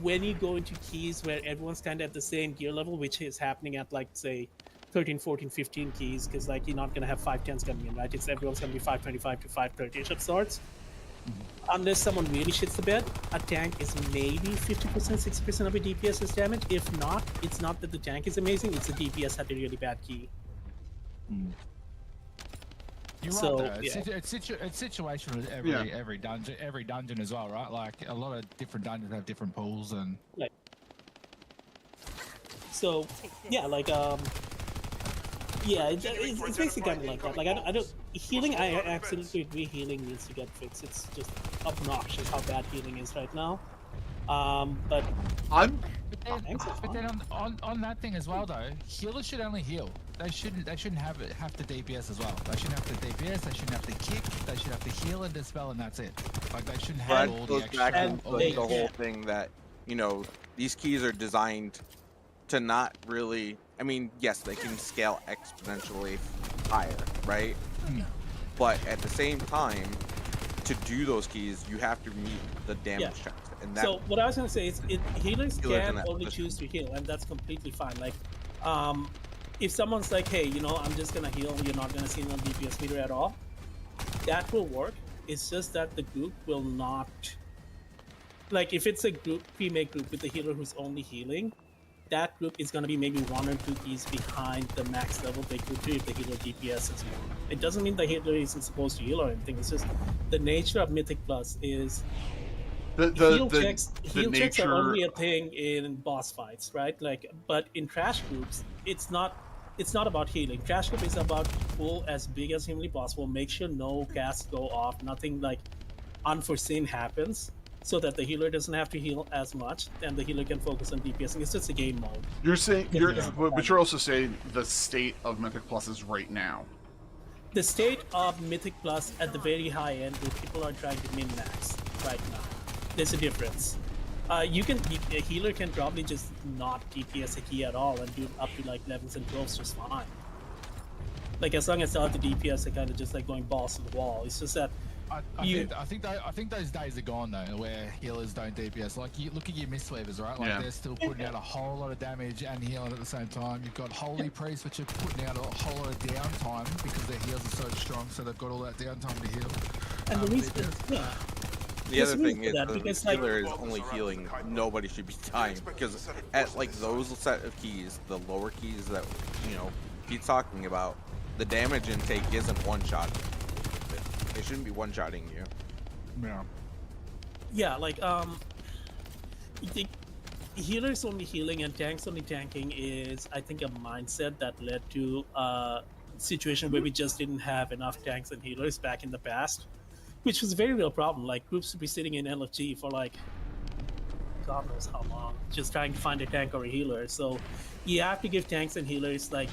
when you go into keys where everyone's kind of at the same gear level, which is happening at, like, say 13, 14, 15 keys, because, like, you're not gonna have 510s coming in, right? Everyone's gonna be 525 to 530 of sorts. Unless someone really shits the bed, a tank is maybe 50%, 60% of a DPS is damage. If not, it's not that the tank is amazing, it's the DPS had a really bad key. You're right, though. It's situational with every dungeon as well, right? Like, a lot of different dungeons have different pools and. Right. So yeah, like it's basically kind of like that. Like, I don't healing. I absolutely agree. Healing needs to get fixed. It's just obnoxious how bad healing is right now. But then on that thing as well, though, healers should only heal. They shouldn't have to DPS as well. They shouldn't have to DPS. They shouldn't have to kick. They should have to heal and dispel, and that's it. Like, they shouldn't have all the extra. The whole thing that these keys are designed to not really. I mean, yes, they can scale exponentially higher, right? But at the same time, to do those keys, you have to meet the damage checks. And so what I was gonna say is, healers can only choose to heal, and that's completely fine. Like, if someone's like, hey, I'm just gonna heal, you're not gonna see no DPS meter at all, that will work. It's just that the group will not. Like, if it's a pre-made group with a healer who's only healing, that group is going to be maybe 1 or 2 keys behind the max level they could do if the healer DPS is more. It doesn't mean the healer isn't supposed to heal or anything. It's just the nature of Mythic Plus is heal checks are only a thing in boss fights, right? Like, but in trash groups, it's not about healing. Trash group is about pull as big as humanly possible, make sure no casts go off, nothing like unforeseen happens, so that the healer doesn't have to heal as much, and the healer can focus on DPSing. It's just a game mode. You're saying, but you're also saying the state of Mythic Plus is right now. The state of Mythic Plus at the very high end, where people are trying to min-max right now. There's a difference. A healer can probably just not DPS a key at all and do up to like 11s and 12s just fine. Like, as long as they have the DPS, they're kind of just like going balls to the wall. It's just that. I think those days are gone though, where healers don't DPS. Like, you look at your Mistweavers, right? Like, they're still putting out a whole lot of damage and healing at the same time. You've got Holy Priests, which are putting out a whole lot of downtime because their heals are so strong, so they've got all that downtime to heal. And the reason, the other thing is, the healer is only healing. Nobody should be dying, because at like those set of keys, the lower keys that Pete's talking about, the damage intake isn't one-shot. They shouldn't be one-shotting you. Yeah, like healers only healing and tanks only tanking is, I think, a mindset that led to a situation where we just didn't have enough tanks and healers back in the past, which was a very real problem. Like, groups would be sitting in LFG for like God knows how long, just trying to find a tank or a healer. So you have to give tanks and healers like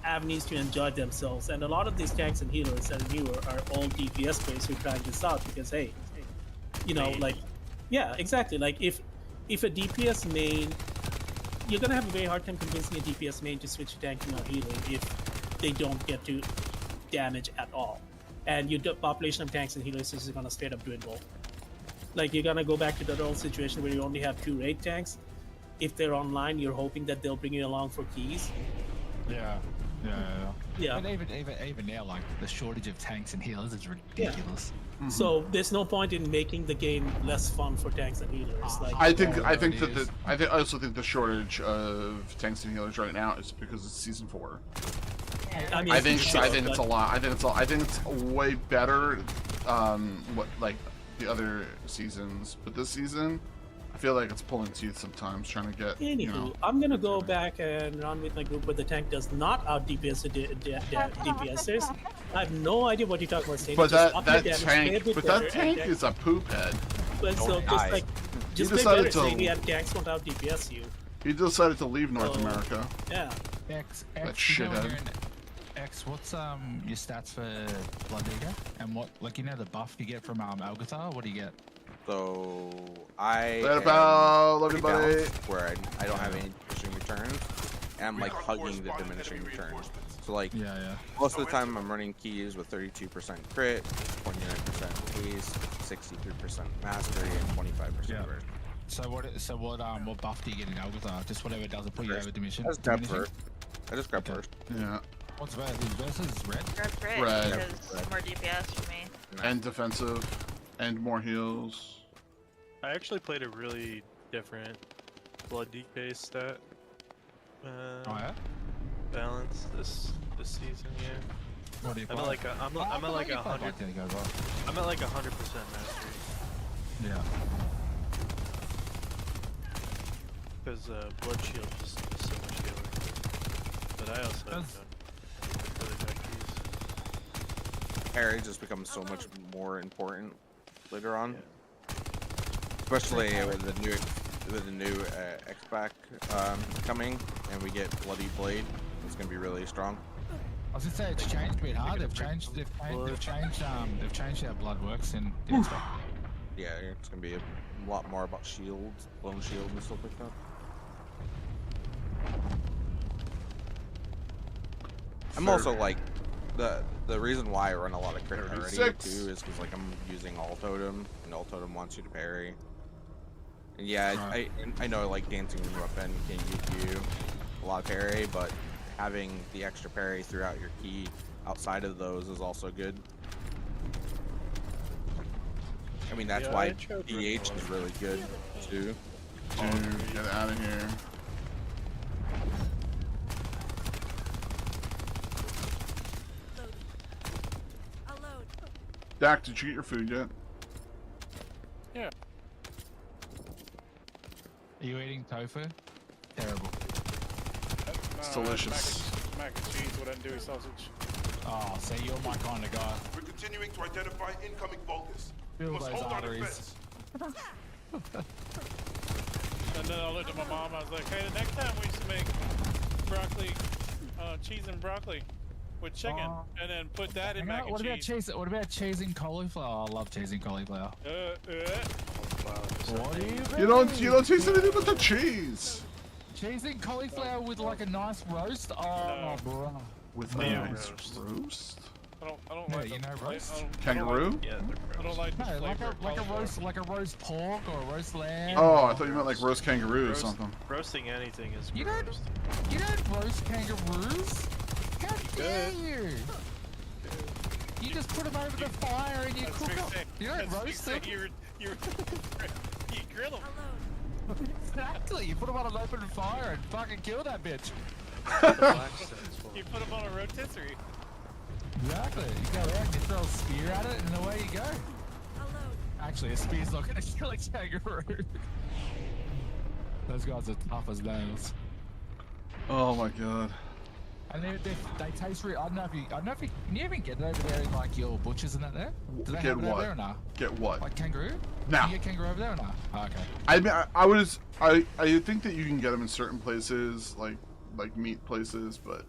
avenues to enjoy themselves, and a lot of these tanks and healers that are newer are all DPS players who are trying this out because, hey, like, yeah, exactly. Like, if a DPS main, you're gonna have a very hard time convincing a DPS main to switch to tanking or healing if they don't get to damage at all, and your population of tanks and healers is gonna straight up dwindle. Like, you're gonna go back to that old situation where you only have 2 raid tanks. If they're online, you're hoping that they'll bring you along for keys. Yeah. And even now, like, the shortage of tanks and healers is ridiculous. Yeah. So there's no point in making the game less fun for tanks and healers. Like, I also think the shortage of tanks and healers right now is because it's season 4. I think it's a lot. I think it's way better, what like the other seasons, but this season, I feel like it's pulling teeth sometimes, trying to get. Anywho, I'm gonna go back and run with my group where the tank does not out DPS the DPSers. I have no idea what you're talking about. But that tank is a poop head. But so die. just He play better. decided So to- we had tanks won't out DPS you. He decided to leave North Oh. America. Yeah. X, That you know when shithead. you're in X, what's your stats for Blood Eater? And what, like, you know the buff you get from Algatar? What do you get? So I Later, am pal. Love you, pretty buddy. balanced, where I don't have any diminishing returns, and I'm like hugging the diminishing returns. So like Yeah. most of the time I'm running keys with 32% crit, 29% haste, 63% mastery, and 25% Yeah. burst. So what buff do you get in Algatar? Just whatever doesn't put you First. over diminishing? I just grab diminishing? first. I just grab Okay. first. Yeah. What's versus red? Grab crit Red. because Red. more DPS for me. And defensive. And more heals. I actually played a really different blood DK stat Oh yeah. balance this season. Yeah, What do you I'm play? at like I'm at like 100. I'm at like 100% mastery Yeah. because blood shield is so much healer. But I also have done really bad keys. Parry just becomes so much more important later on, especially with the new X-Back coming, and we get Bloody Blade. It's gonna be really strong. I was gonna say it's changed a bit, huh? They've changed how blood works in the X-Pack. Yeah, it's gonna be a lot more about shields, blown shield, and stuff like that. I'm also like the reason why I run a lot of crit already 36. too is because like I'm using all totem, and all totem wants you to parry. And yeah, Right. I know like dancing weapon can give you a lot of parry, but having the extra parry throughout your key outside of those is also good. I mean that's Yeah, why I tried DH is really good too. Dude, get out of here. Dak, did you get your food yet? Yeah. Are you eating tofu? Terrible. It's delicious. Mac and cheese with andouille sausage. Oh, see, you're my kind of guy. We're continuing to identify incoming Vulgus. Feel We must those hold our arteries. defense. And then I looked at my mom. I was like, "Hey, the next time we should make broccoli, cheese and broccoli with chicken, and then put that in mac and What about cheese." cheese? What about cheese and cauliflower? I love cheese and cauliflower. What do You don't taste anything but the cheese. Cheese and cauliflower with like a nice roast? Oh, bro. With No. a nice roast. I don't Yeah, like you the know fla- roast? I don't Kangaroo? like- Yeah, they're I don't like the No, like flavor a of like a cauliflower. roast like a roast pork or a roast lamb. Oh, I thought you meant like roast kangaroo or Roast- something. Roasting anything is You gross. don't roast kangaroos? How dare you? You just put them over the fire and you That's cook what them. you're saying. You don't That's what roast you're them. saying. You grill them. Exactly. You put them on an open fire and fucking kill that bitch. You put them on a rotisserie. Exactly. You go out and you throw a spear at it and away you go. Actually, a spear's not gonna kill a kangaroo. Those guys are tough as nails. Oh my god. And they taste real. I don't know if you can you even get it over there in like your butchers and that there? Do they Get have it over what? there or nah? Get what? Like kangaroo? No. Can you get kangaroo over there or nah? Oh, okay. I mean, I think that you can get them in certain places, like meat places, but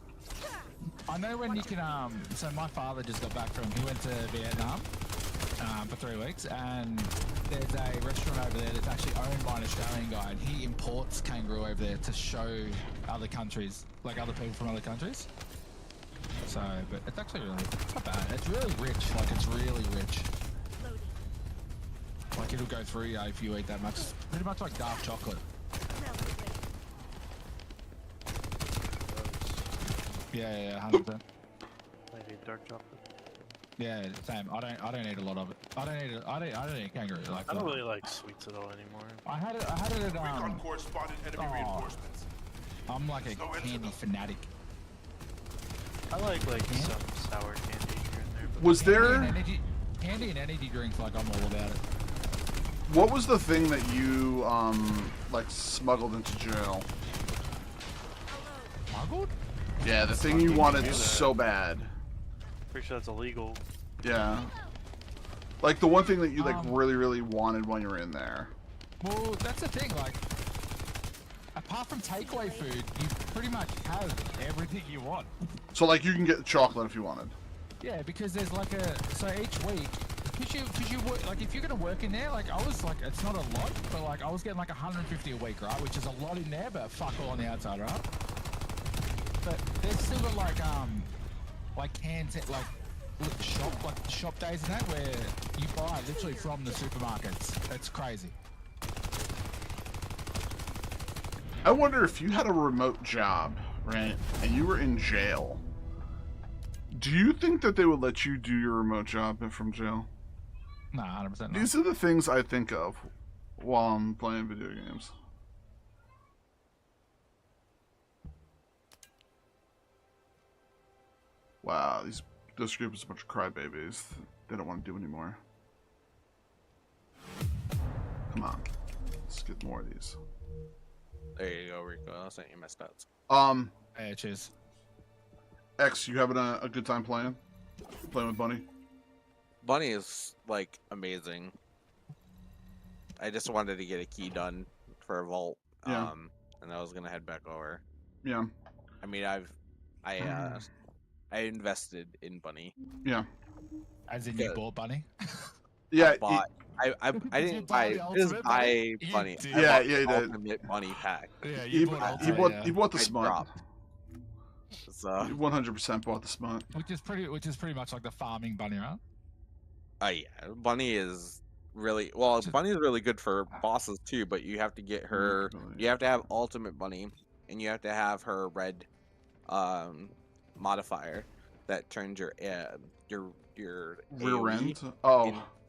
I know when you can. So my father just got back from. He went to Vietnam for 3 weeks, and there's a restaurant over there that's actually owned by an Australian guy, and he imports kangaroo over there to show other countries, like other people from other countries. So, but it's actually really, it's not bad. It's really rich. Like it's really rich. Like it'll go through you if you eat that much. It's pretty much like dark chocolate. Yeah, 100%. Maybe dark chocolate. Yeah, same. I don't eat a lot of it. I don't eat kangaroo. Like I don't really like sweets at all anymore. I had it at Recon Corps spotted enemy reinforcements. I'm like a candy fanatic. I like some sour candy here and there. But was there? Candy and energy drinks, like I'm all about it. What was the thing that you like smuggled into jail? Smuggled? Yeah, the thing you fucking wanted do that. so bad. Pretty sure that's illegal. Yeah. Like the one thing that you like really, really wanted when you were in there. Well, that's the thing. Like, apart from takeaway food, you pretty much have everything you want. So like you can get chocolate if you wanted. Yeah, because there's like so each week, because you work, like if you're gonna work in there, like I was like, it's not a lot, but like I was getting like 150 a week, right? Which is a lot in there, but fuck all on the outside, right? But there's still got like cans at like shop days and that where you buy literally from the supermarkets. It's crazy. I wonder if you had a remote job, right, and you were in jail. Do you think that they would let you do your remote job from jail? Nah, 100% not. These are the things I think of while I'm playing video games. Wow, this group is a bunch of crybabies. They don't want to do anymore. Come on, let's get more of these. There you go, Rico. I'll send you my stats. Hey, cheers. X, you having a good time playing with Bunny? Bunny is like amazing. I just wanted to get a key done for a vault, Yeah. and I was gonna head back over. Yeah. I mean, I invested in Bunny. Yeah. As in you bought Bunny? Yeah. I didn't buy Bunny. Yeah, you did. Ultimate Bunny pack. Yeah, he bought the smut. So 100% bought the smut. Which is pretty much like the farming Bunny, right? Yeah, Bunny is really well. Bunny is really good for bosses too, but you have to get her. You have to have Ultimate Bunny, and you have to have her red modifier that turns your rear end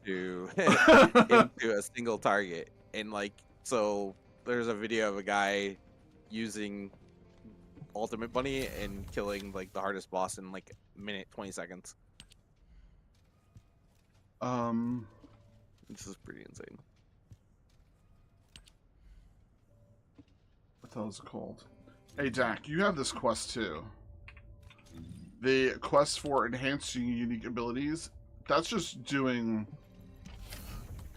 into into a single target. And like, so there's a video of a guy using Ultimate Bunny and killing like the hardest boss in like a minute 20 seconds. This is pretty insane. What the hell is it called? Hey Dak, you have this quest too. The quest for enhancing unique abilities. That's just doing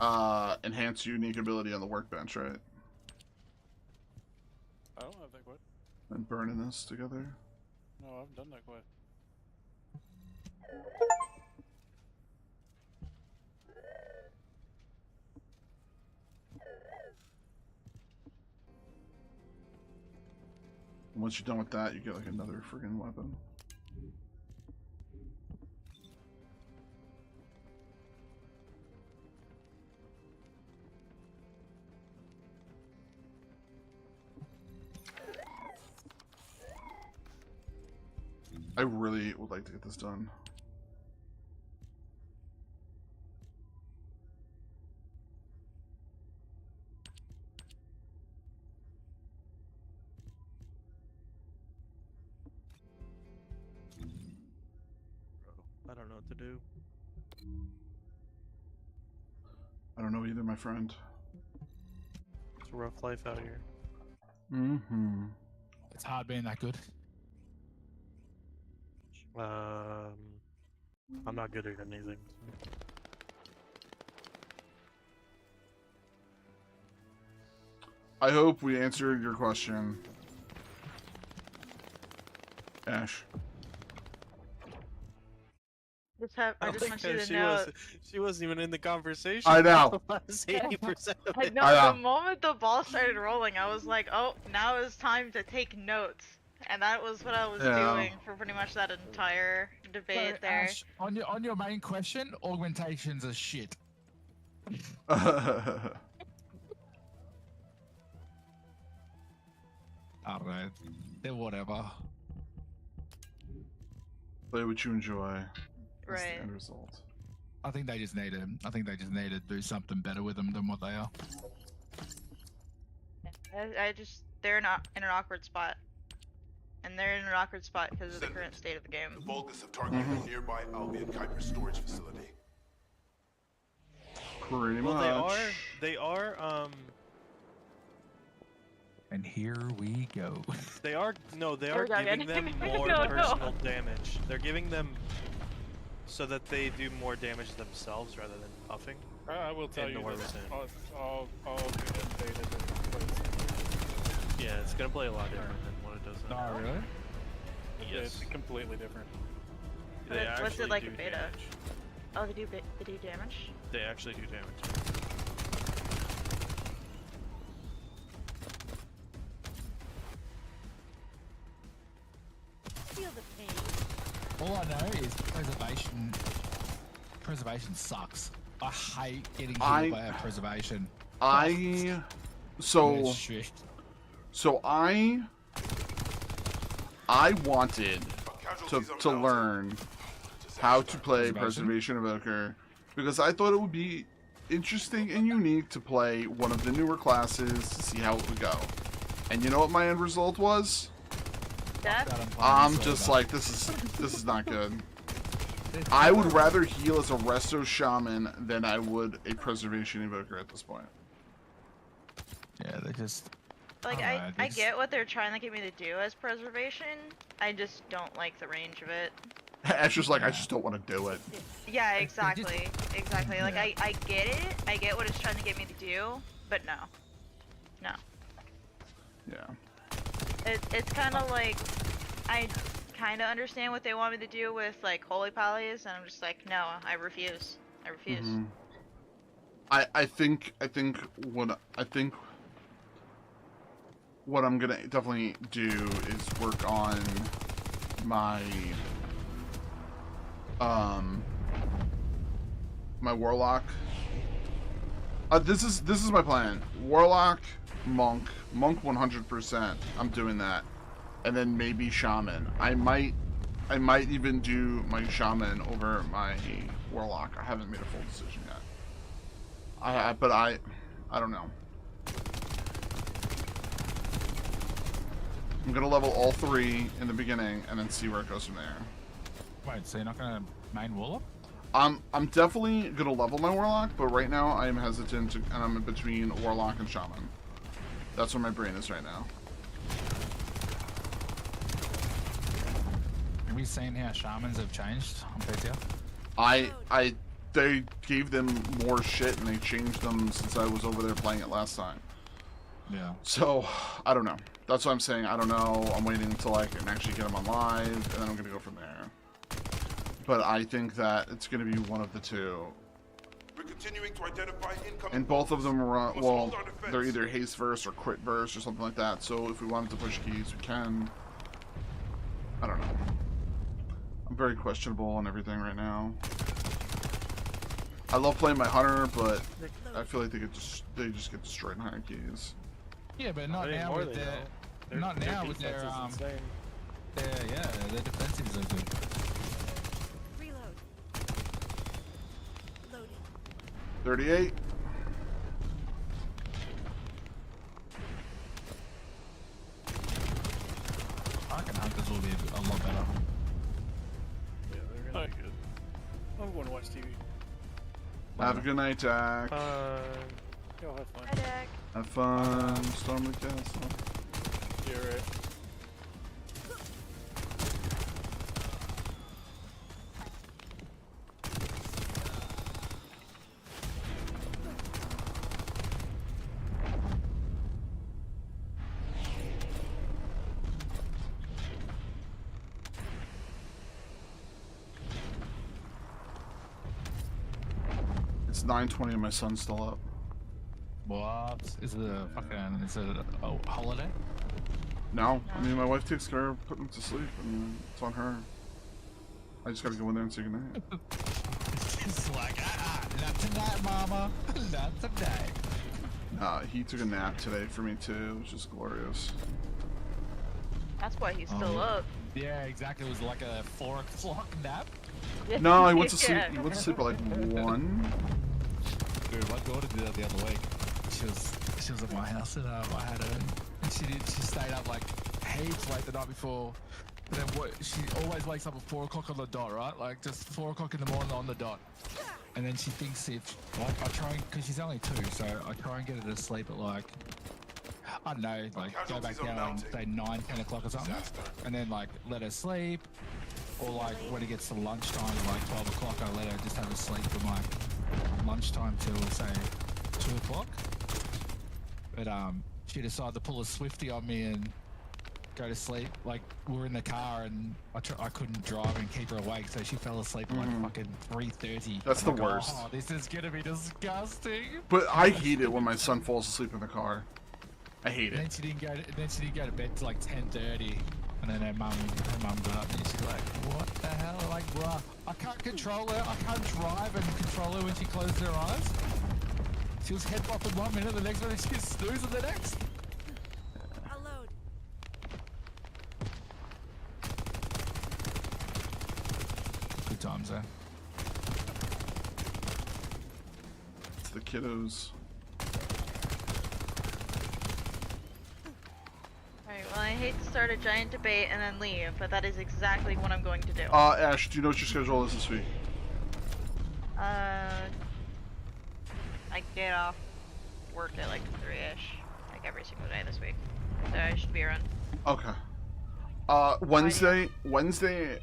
enhance unique ability on the workbench, right? I don't have that quest. And burning this together. No, I haven't done that quest. Once you're done with that, you get like another friggin' weapon. I really would like to get this done. I don't know what to do. I don't know either, my friend. It's a rough life out here. Mm-hmm. It's hard being that good. I'm not good at anything. I hope we answered your question, Ash. I just want you to know. She wasn't even in the conversation. I know. 80% of I it. know. The moment the ball started rolling, I was like, "Oh, now is time to take notes," and that was what I was doing for pretty much that entire debate there. Ash, on your main question, augmentations are shit. I don't know. They're whatever. Play what you enjoy. That's Right. the end result. I think they just need to do something better with them than what they are. They're not in an awkward spot, and they're in an awkward spot because of the current state of the game. The Vulgus have targeted a nearby Albion Kuiper storage facility. Pretty Well, much. they are, And here we go. they are we go giving again. them more No. personal damage. They're giving them so that they do more damage themselves rather than buffing. I will tell you Enormous that enemy. all good data that plays. Yeah, it's gonna play a lot different than what it does now. Oh, really? Yes. It's completely different. They What's actually it like do in beta? damage. Oh, they do damage? They actually do damage. Feel the pain. All I know is preservation. Preservation sucks. I hate getting hit by a preservation. So Yeah, shit. so I wanted to learn how to play Preservation Evoker because I thought it would be interesting and unique to play one of the newer classes to see how it would go. And you know what my end result was? I'm just like, this is not good. I would rather heal as a Resto Shaman than I would a Preservation Evoker at this point. Yeah, they just... Like, I get what they're trying to get me to do as preservation. I just don't like the range of it. Asher's like, I just don't want to do it. Yeah, exactly. Exactly. Like, I get it. I get what it's trying to get me to do, but no. No. Yeah. It's kind of like, I kind of understand what they want me to do with, like, Holy Polys, and I'm just like, no, I refuse. I refuse. Mm-hmm. I think what I'm gonna definitely do is work on my my Warlock. This is my plan. Warlock, Monk 100%. I'm doing that, and then maybe Shaman. I might even do my Shaman over my Warlock. I haven't made a full decision yet. But I don't know. I'm gonna level all 3 in the beginning and then see where it goes from there. Wait, so you're not gonna main Warlock? I'm definitely gonna level my Warlock, but right now I am hesitant to, and I'm in between Warlock and Shaman. That's where my brain is right now. Have you seen how Shamans have changed on PTR? They gave them more shit and they changed them since I was over there playing it last time. Yeah. So, I don't know. That's what I'm saying. I don't know. I'm waiting until I can actually get them on live, and then I'm going to go from there. But I think that it's going to be one of the two. We're continuing to identify incoming. And both of them are, well, they're either haste verse or crit verse or something like that. So if we wanted to push keys, we can. I don't know. I'm very questionable on everything right now. I love playing my hunter, but I feel like they just get destroyed in higher keys. Yeah, but not now with their, not now with their their defensives are good. Reload. Loading. 38. I reckon hunters will be a lot better. Yeah, they're gonna be good. I'm going to watch TV. Have a good night, Dak. Y'all have fun. Hi, Dak. Have fun. Storm the castle. You're right. It's 9:20 and my son's still up. What? Is it a holiday? No, I mean my wife takes care of putting him to sleep. I mean it's on her. I just gotta go in there and say goodnight. It's like, not tonight, mama. Not tonight. Nah, he took a nap today for me too. It was just glorious. That's why he's still up. Yeah, exactly. It was like a 4 o'clock nap. No, he went to sleep. Yeah. He went to sleep at like 1. Dude, my daughter did that the other week. She was at my house and I had her, and she stayed up like heaps late the night before. But then she always wakes up at 4 o'clock on the dot, right? Like just 4 o'clock in the morning on the dot. And then she thinks if like I try because she's only 2, so I try and get her to sleep at like I don't know, like go back down and say 9, 10 o'clock or something, and then like let her sleep. Or like when it gets to lunchtime, like 12 o'clock, I let her just have a sleep from like lunchtime till say 2 o'clock. But she decided to pull a Swifty on me and go to sleep. Like we're in the car and I couldn't drive and keep her awake, so she fell asleep at like fucking 3:30. That's the like, worst. Oh, this is gonna be disgusting. But I hate it when my son falls asleep in the car. I hate it. And then she didn't go to bed till like 10:30. And then her mum got up and she's like, what the hell? Like, bruh, I can't control her. I can't drive and control her when she closes her eyes. She was head bopping 1 minute, the next minute she's snoozing the next. I'll load. Good times, eh? It's the kiddos. Alright, well I hate to start a giant debate and then leave, but that is exactly what I'm going to do. Ash, do you know what your schedule is this week? I get off work at like 3-ish, like every single day this week. So I should be around. Okay. Wednesday,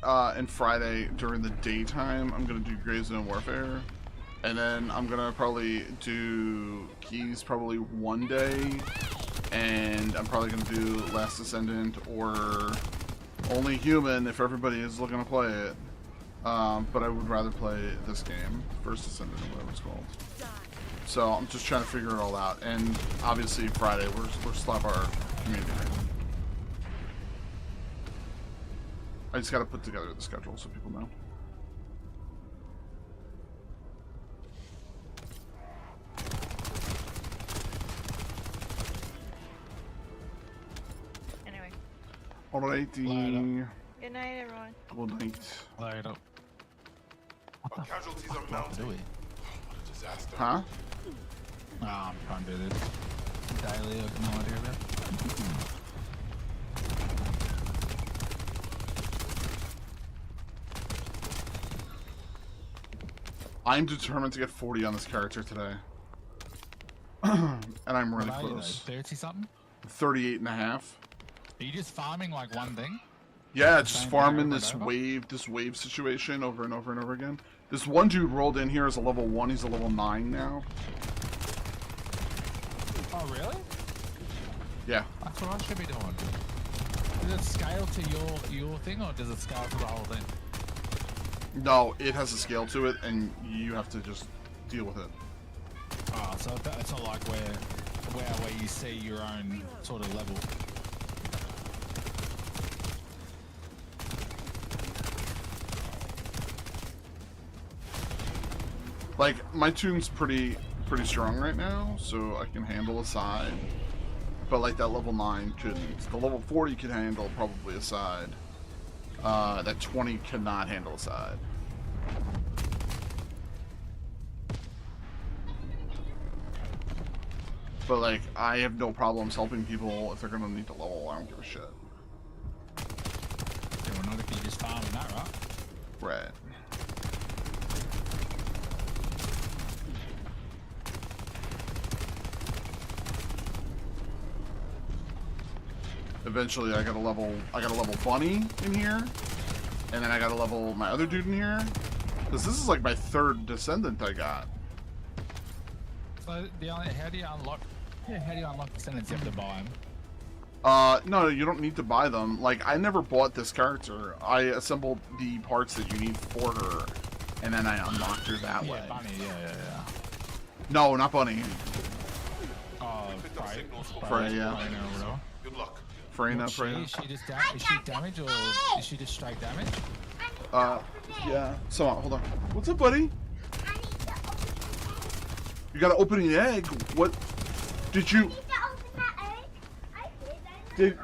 and Friday during the daytime, I'm gonna do Grey Zone Warfare, and then I'm gonna probably do Keys probably one day, and I'm probably gonna do Last Descendant or Only Human if everybody is looking to play it. But I would rather play this game, First Descendant or whatever it's called. So I'm just trying to figure it all out, and obviously Friday we're slap our community night. I just gotta put together the schedule so people know. Anyway. Alrighty. Good night, everyone. Good night. Later. Our casualties are mounting. Do we? What a disaster. Huh? I'm trying to do this daily. I have no idea about. I'm determined to get 40 on this character today. And I'm really close. 30 something? 38 and a half. Are you just farming like one thing? Yeah, just Same farming over this and over? wave situation over and over and over again. This one dude rolled in here as a level 1, he's a level 9 now. Oh, really? Yeah. That's what I should be doing. Does it scale to your thing, or does it scale to the whole thing? No, it has a scale to it, and you have to just deal with it. Oh, so it's not like where you see your own sort of level. Like, my tune's pretty strong right now, so I can handle a side. But like that level 9 couldn't. The level 40 can handle probably a side. That 20 cannot handle a side. But like, I have no problems helping people if they're gonna need to level. I don't give a shit. Yeah, well, not if you just farming that, right? Right. Eventually, I got a level Bunny in here, and then I got to level my other dude in here, because this is like my 3rd Descendant I got. So how do you unlock Descendants? You have to buy them. No, you don't need to buy them. Like, I never bought this character. I assembled the parts that you need for her, and then I unlocked her that way. Bunny, yeah. No, not Bunny. Oh, Freya. Good luck. Freya. Is she damage or is she just straight damage? Yeah. So, hold on. What's up, buddy? You gotta open an egg? What? Did you? Did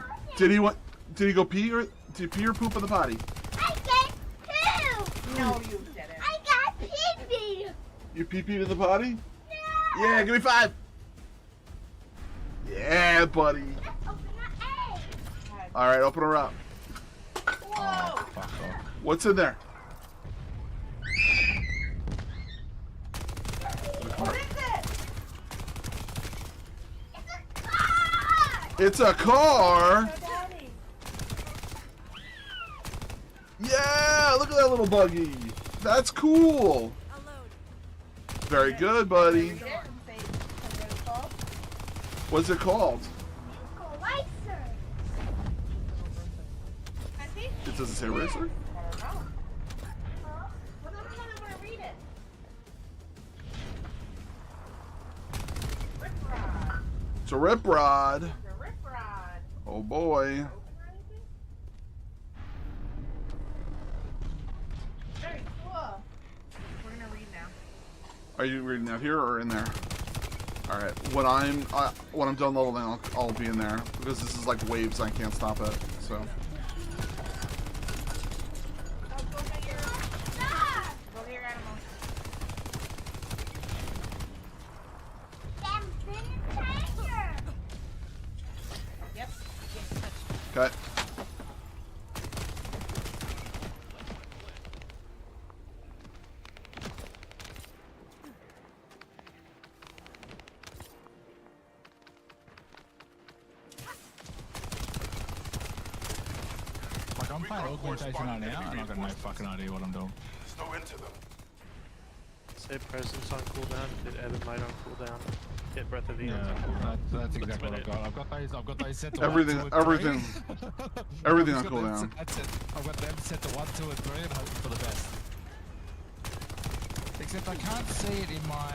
he go pee or did he pee or poop on the potty? I get poo! No, you didn't. I got pee-pee! You pee-peed in the potty? No! Yeah, give me 5! Yeah, buddy. Let's open the egg! Alright, open her up. Whoa! Fuck off. What's in there? What is it? It's a car! Daddy. Yeah! Look at that little buggy. That's cool. Very good, buddy. What's it called? It doesn't say racer? It's a rip rod. Oh boy. Very cool. We're gonna read now. Are you reading out here or in there? All right. When I'm done leveling, I'll be in there because this is like waves. I can't stop it. So. Okay. Like I'm playing augmentation right now, and I've got no fucking idea what I'm doing. There's no end to them. Say presence on cooldown. Did Evan Might on cooldown? Hit Breath of the End on Yeah, cooldown. that's exactly what I've got. I've got those set to Everything 1, 2, and 3. everything on I've got them cooldown. set- That's it. I've got them set to 1, 2, and 3, and hoping for the best. Except I can't see it in my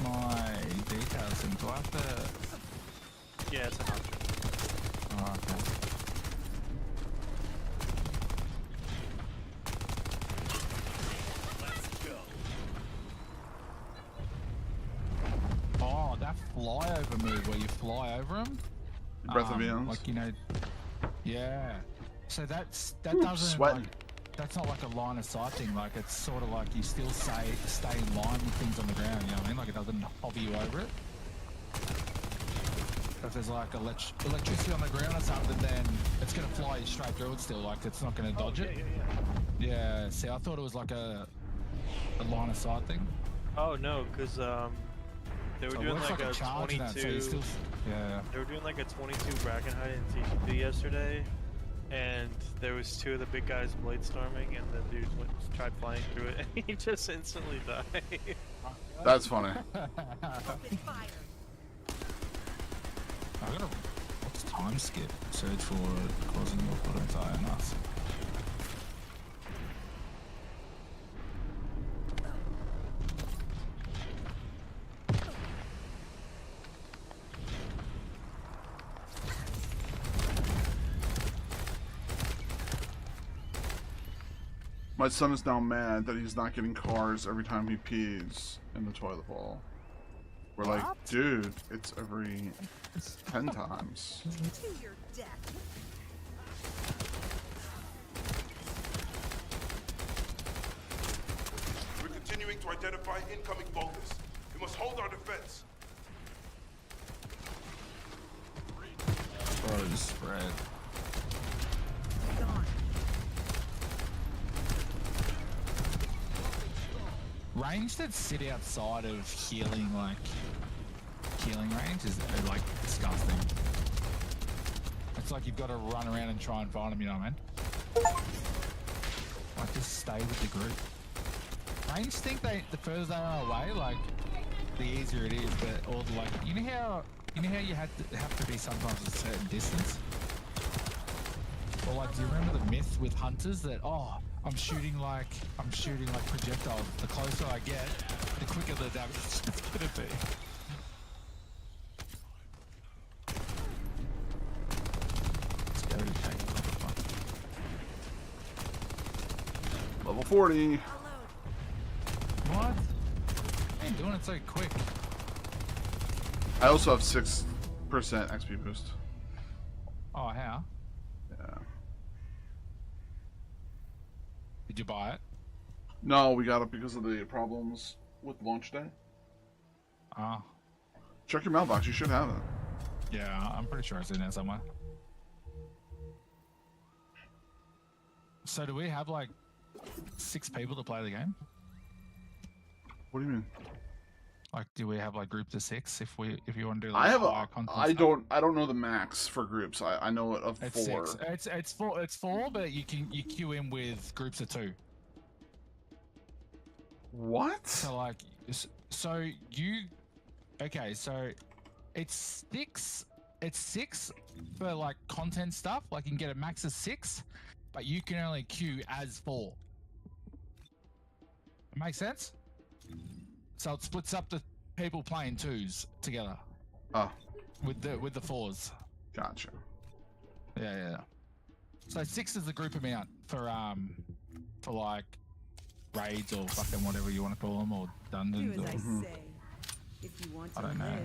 my details. And do I have to? Yeah, it's an option. Oh, okay. Oh, that flyover move where you fly over them. Breath of the End. Like, you know, yeah. So that doesn't sweating. like, that's not like a line of sight thing. Like it's sort of like you still stay in line with things on the ground. You know what I mean? Like it doesn't hover you over it. If there's like electricity on the ground or something, then it's gonna fly you straight through it still. Like it's not gonna dodge it. Yeah. See, I thought it was like a line of sight thing. Oh no, because they were So it doing works like a charge in that, so 22. you still, yeah. They were doing like a 22 bracket height in TGP yesterday, and there was 2 of the big guys blade storming, and the dude tried flying through it, and he just instantly died. That's funny. I gotta. What's time skip? Search for causing your foot entire nuts. My son is now mad that he's not getting cars every time he pees in the toilet bowl. We're like, dude, it's every 10 times. To your death. We're continuing to identify incoming bolters. We must hold our defense. Bro, spread. Range that sit outside of healing range is like disgusting. It's like you've got to run around and try and find them, you know what I mean? Like just stay with the group. Range think the further they are away, like the easier it is, but all the like you know how you have to be sometimes a certain distance? Or like do you remember the myth with hunters that I'm shooting like projectiles. The closer I get, the quicker the damage is gonna be. Scary tank. Level 40. What? I ain't doing it so quick. I also have 6% XP boost. Oh, how? Yeah. Did you buy it? No, we got it because of the problems with launch day. Oh. Check your mailbox. You should have it. Yeah, I'm pretty sure it's in there somewhere. So do we have like 6 people to play the game? What do you mean? Like, do we have like groups of 6 if you want to do like I have higher a. content I stuff? don't know the max for groups. I know it of It's 4. 6. It's 4, but you queue in with groups of 2. What? So like, so you, okay, so it's 6. It's 6 for like content stuff. Like you can get a max of 6, but you can only queue as 4. It makes sense? So it splits up the people playing 2s together. Oh. With the 4s. Gotcha. Yeah. So 6 is the group amount for like raids or fucking whatever you want to call them, or dungeons. Do as I Or, say. If you want to I don't know.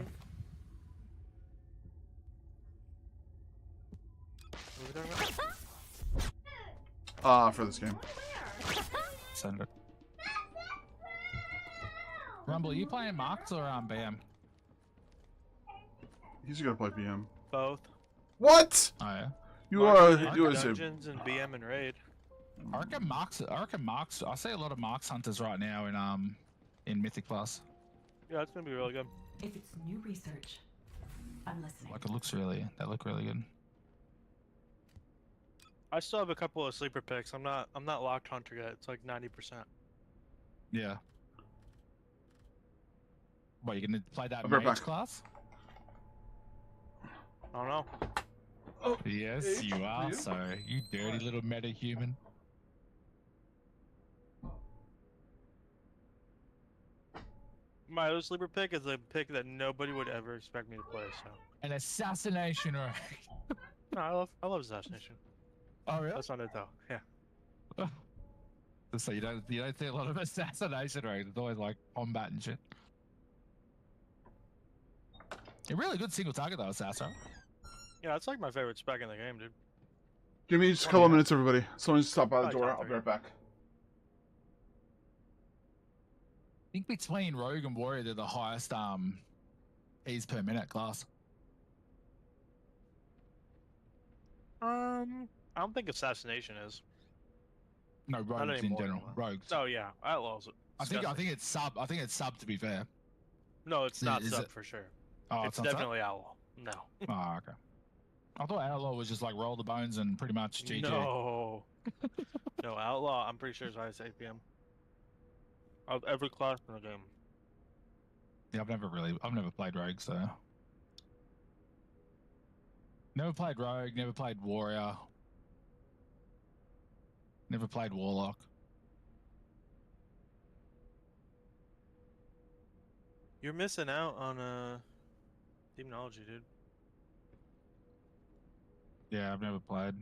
live. For this game. Send it. Rumble, are you playing Marks or BM? He's gonna play BM. Both. What? Oh yeah. You are. Dungeons and BM and raid. I reckon Marks. I see a lot of Marks hunters right now in Mythic Plus. Yeah, it's gonna be really good. If it's new research, I'm listening. Like they look really good. I still have a couple of sleeper picks. I'm not locked hunter yet. It's like 90%. Yeah. What, you gonna play that I'll be right mage back. class? I don't know. Oh, Yes, you are. So you dirty little meta human. My other sleeper pick is a pick that nobody would ever expect me to play. So. An assassination raid. No, I love assassination. Oh really? That's not it though. Yeah. So you don't see a lot of assassination raids. It's always like combat and shit. A really good single target though, Assassin. Yeah, it's like my favorite spec in the game, dude. Give me just a couple of minutes, everybody. Someone just stop by the door. I'll be right back. I think between Rogue and Warrior, they're the highest E's per minute class. I don't think assassination is. No, Not rogues in anymore, general. anymore. Rogues. Oh yeah, outlaws. I think it's sub. I think it's sub, to be fair. No, it's not Is sub it- for sure. Oh, it's not sub? definitely outlaw. No. Oh, okay. I thought outlaw was just like roll the bones and pretty much GG. No. No, outlaw. I'm pretty sure it's highest APM of every class in the game. Yeah, I've never played Rogue, so. Never played Rogue, never played Warrior. Never played Warlock. You're missing out on demonology, dude. Yeah, I've never played.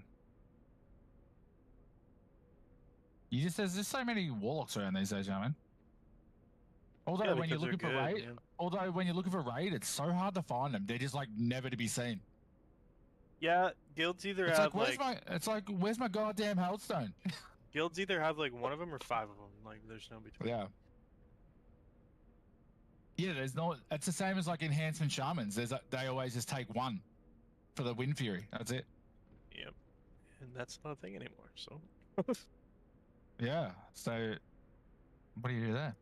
There's just so many Warlocks around these days, man. Although Yeah, when you're because looking they're for good, raid, man. although when you're looking for raid, it's so hard to find them. They're just like never to be seen. Yeah, guilds either It's have like where's my goddamn Healthstone? guilds either have like one of them or 5 of them. Like there's no between. Yeah. Yeah, there's no. It's the same as like enhancement shamans. They always just take one for the Wind Fury. That's it. Yep. And that's not a thing anymore. So. Yeah. So, what do you do there?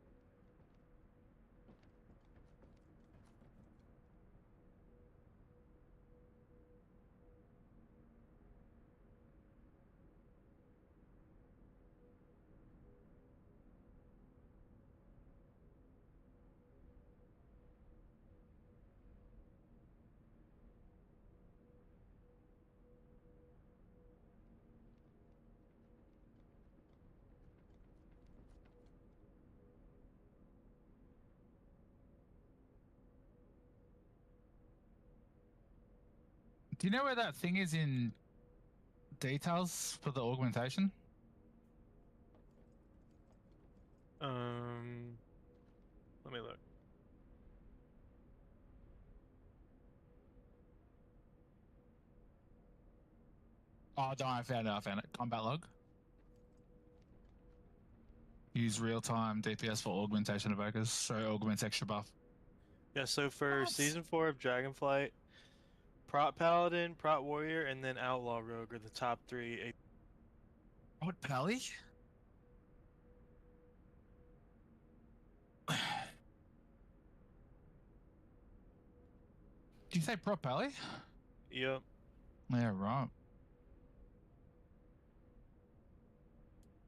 Do you know where that thing is in details for the augmentation? Let me look. Oh, no, I found it. Combat log. Use real-time DPS for augmentation evokers, so augments extra buff. Yeah, so for season 4 of Dragonflight, Prot Paladin, Prot Warrior, and then Outlaw Rogue are the top 3. What, Pally? you say prop pally? Yep. Yeah, right.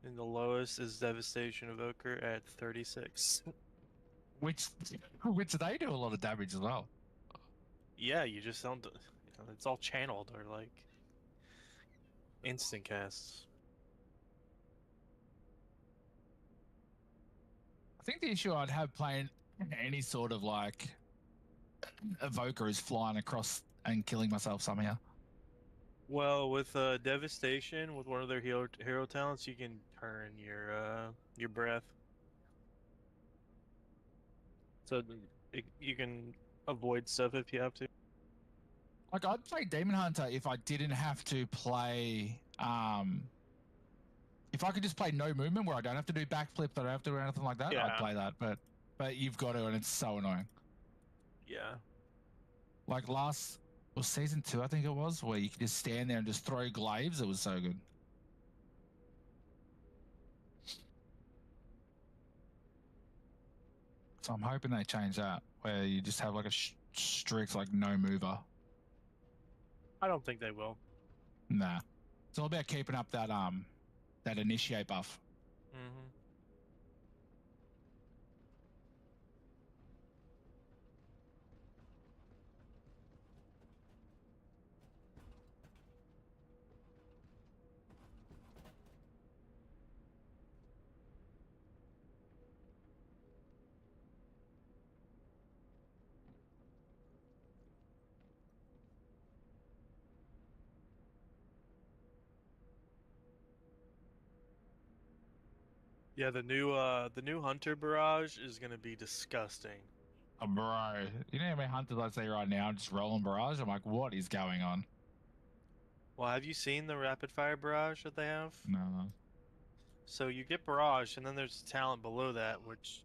And the lowest is Devastation Evoker at 36. Which they do a lot of damage as well. Yeah, you just don't. It's all channeled or like instant casts. I think the issue I'd have playing any sort of like evoker is flying across and killing myself somehow. Well, with Devastation, with one of their hero talents, you can turn your breath, so you can avoid stuff if you have to. Like I'd play Demon Hunter if I didn't have to play. If I could just play no movement, where I don't have to do backflips, I don't have to do anything like that, Yeah. I'd play that. But you've got to, and it's so annoying. Yeah. Like season 2, I think it was, where you could just stand there and just throw glaives. It was so good. So I'm hoping they change that, where you just have like a strict like no mover. I don't think they will. Nah, it's all about keeping up that that initiate buff. Mm-hmm. Yeah, the new Hunter Barrage is gonna be disgusting. Oh, bro, you know how many hunters I see right now just rolling barrage? I'm like, what is going on? Well, have you seen the rapid fire barrage that they have? No. So you get barrage, and then there's a talent below that, which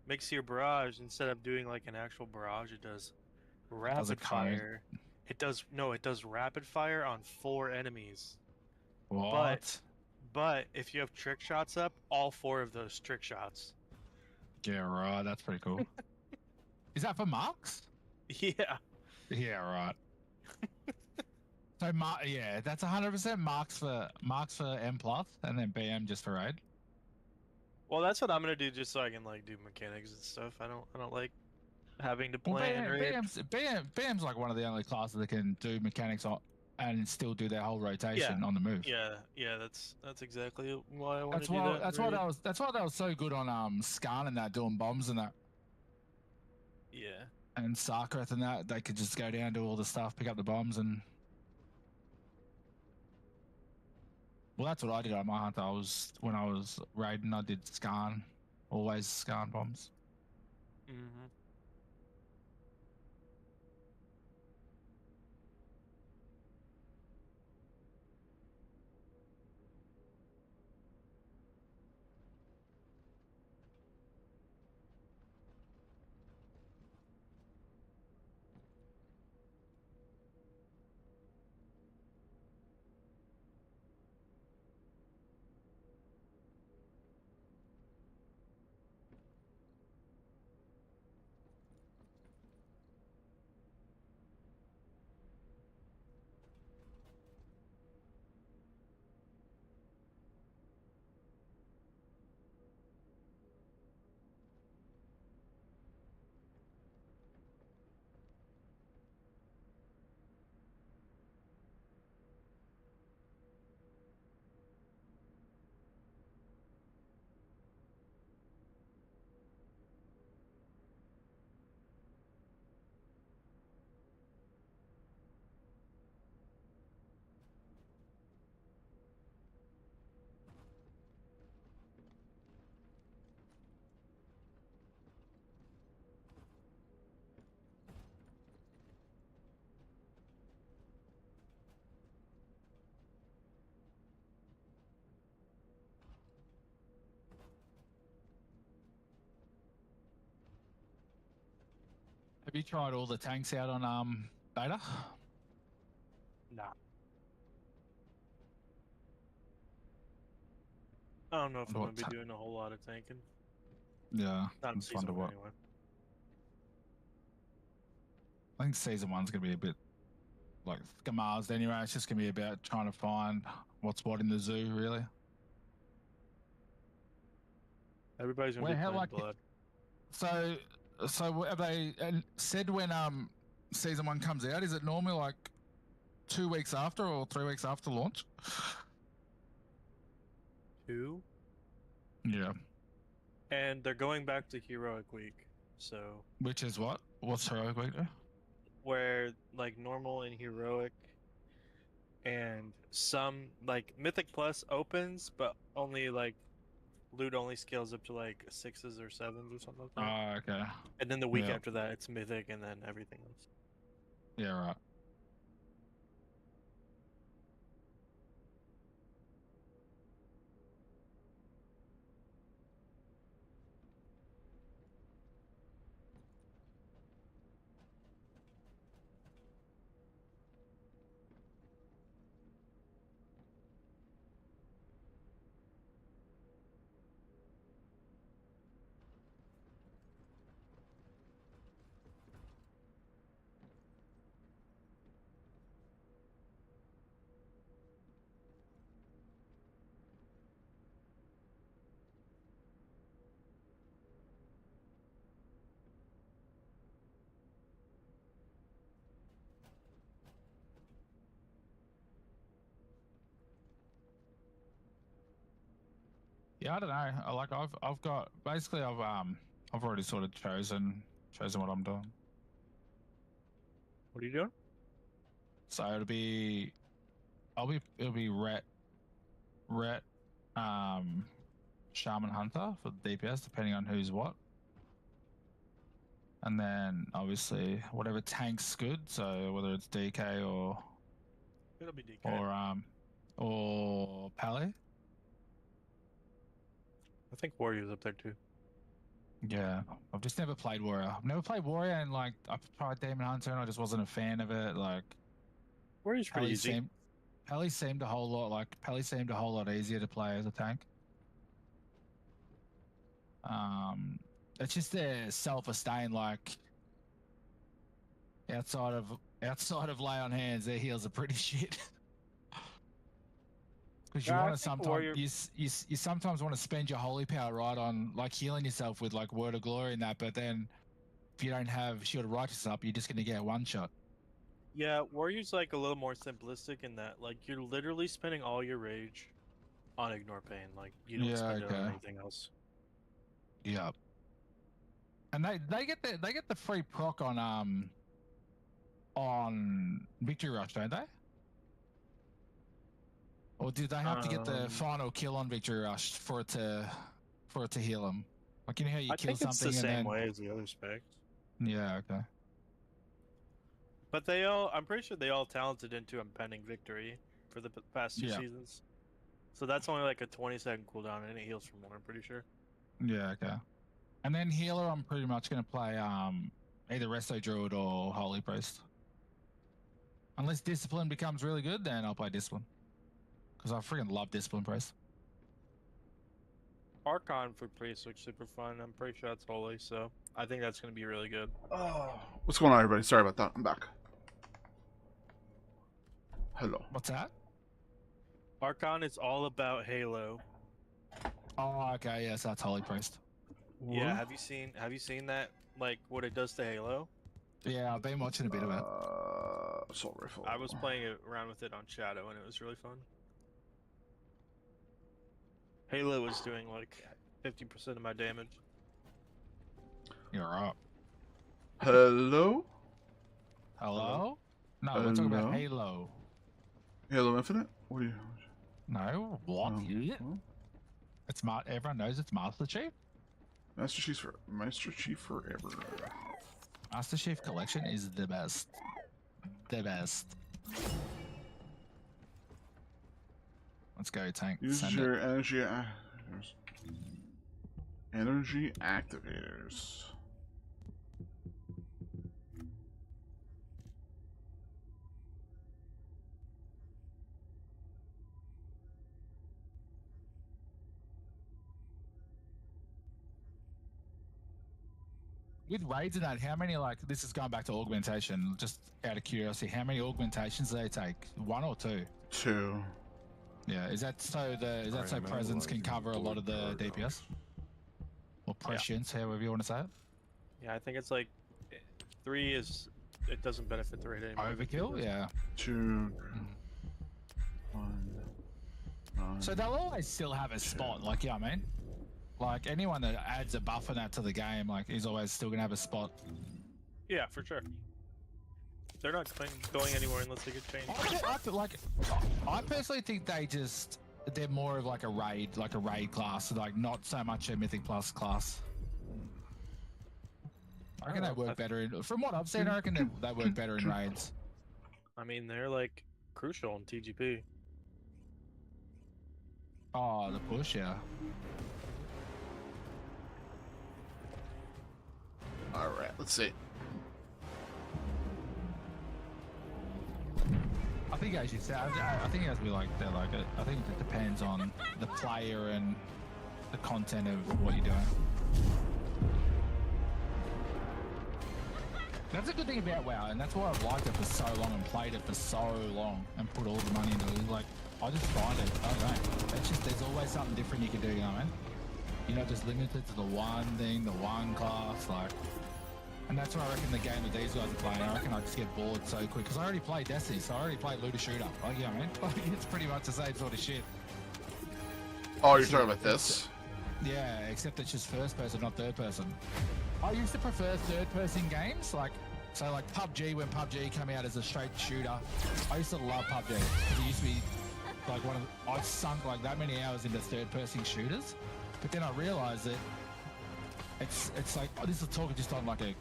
makes your barrage, instead of doing like an actual barrage, it does rapid fire. It does rapid fire on 4 enemies. What? But if you have trick shots up, all 4 of those trick shots. Yeah, right. That's pretty cool. Is that for marks? Yeah. Yeah, right. So, yeah, that's 100% marks for M plus, and then BM just for raid. Well, that's what I'm gonna do, just so I can like do mechanics and stuff. I don't like having to plan. BM's like one of the only classes that can do mechanics and still do their whole rotation on the move. Yeah, that's exactly why I want to do that. That's why that was so good on Skarn and that, doing bombs and that. Yeah. And Sarkareth and that, they could just go down, do all the stuff, pick up the bombs, and well, that's what I did on my hunter. When I was raiding, I did Skarn, always Skarn bombs. Mm-hmm. Have you tried all the tanks out on beta? Nah. I don't know if I'm gonna be doing a whole lot of tanking. Yeah, Not it's fun to watch. anyway. I think season 1's gonna be a bit like Skamars anyway. It's just gonna be about trying to find what's what in the zoo, really. Everybody's gonna be playing blood. So have they said when season 1 comes out? Is it normally like 2 weeks after or 3 weeks after launch? 2. Yeah. And they're going back to Heroic Week, so. Which is what? What's Heroic Week? Where like normal and heroic, and some like Mythic Plus opens, but only like loot only scales up to like 6s or 7s or something like that. Oh, okay. And then the week after that, it's Mythic, and then everything else. Yeah, right. Yeah, I don't know. Like I've got basically I've already sort of chosen what I'm doing. What are you doing? So it'll be Ret, Shaman Hunter for the DPS, depending on who's what. And then obviously whatever tank's good, so whether it's DK or it'll be DK or Pally. I think Warrior's up there too. Yeah, I've just never played Warrior. I've never played Warrior, and like I've tried Demon Hunter, and I just wasn't a fan of it. Like Warrior's pretty easy. Pally seemed a whole lot easier to play as a tank. It's just their self-esteem. Like outside of lay on hands, their heals are pretty shit. Because you want to sometimes you sometimes want to spend your holy power right on like healing yourself with like Word of Glory and that, but then if you don't have Shield of Righteousness up, you're just gonna get one shot. Yeah, Warrior's like a little more simplistic in that like you're literally spending all your rage on Ignore Pain. Like you don't spend it on anything else. Yeah. And they get the free proc on Victory Rush, don't they? Or did they have to get the final kill on Victory Rush for it to heal them? Like you know how you kill something it's the and same then way as the other specs. Yeah, okay. But I'm pretty sure they all talented into impending victory for the past 2 seasons. So that's only like a 20-second cooldown, and it heals for more. I'm pretty sure. Yeah, okay. And then healer, I'm pretty much gonna play either Resto Druid or Holy Priest. Unless Discipline becomes really good, then I'll play Discipline. Because I freaking love Discipline Priest. Archon for Priest looks super fun. I'm pretty sure that's Holy, so I think that's going to be really good. Oh, what's going on, everybody? Sorry about that. I'm back. Hello. What's that? Archon is all about Halo. Oh, okay. Yes, that's Holy Priest. Yeah, have you seen that? Like what it does to Halo? Yeah, I've been watching a bit of it. Assault rifle. I was playing around with it on Shadow, and it was really fun. Halo was doing like 50% of my damage. You're up. Hello? Hello? No, we're talking about Halo. Halo Infinite? What are you? No, what? It's everyone knows it's Master Chief. Master Chief forever. Master Chief Collection is the best. The best. Let's go, tank. Use your energy activators. with raids and that, how many, like, this is going back to augmentation, just out of curiosity, how many augmentations do they take? 1 or 2? 2. Yeah, is that so presence can cover a lot of the DPS? Or prescience, however you want to say it? Yeah, I think it's like 3 is it doesn't benefit the raid anymore. Overkill, yeah. 2. 1. 9, So they'll always still have a spot, like, yeah, I mean, like anyone that adds a buff and that to the game, like, is always still gonna have a spot. Yeah, for sure. They're not going anywhere unless they get changed. I personally think they're more of like a raid class, like not so much a Mythic Plus class. I reckon they work better in, from what I've seen, I reckon they work better in raids. I mean, they're like crucial in TGP. Oh, the push, yeah. Alright, let's see. I think, as you said, I think as we like, they're like it. I think it depends on the player and the content of what you're doing. That's a good thing about WoW, and that's why I've liked it for so long and played it for so long and put all the money into it. Like, I just find it, I don't know. It's just, there's always something different you can do, you know what I mean? You're not just limited to the one thing, the one class, like. And that's why I reckon the game that these guys are playing, I reckon I just get bored so quick. Because I already played Destiny, so I already played looter shooter. Like, yeah, man, like, it's pretty much the same sort of shit. Oh, you're talking about this? Yeah, except it's just first person, not third person. I used to prefer third person games, like, so like PUBG, when PUBG came out as a straight shooter, I used to love PUBG. Because it used to be like I sunk like that many hours into third person shooters. But then I realized that it's like, oh, this is talking just on like a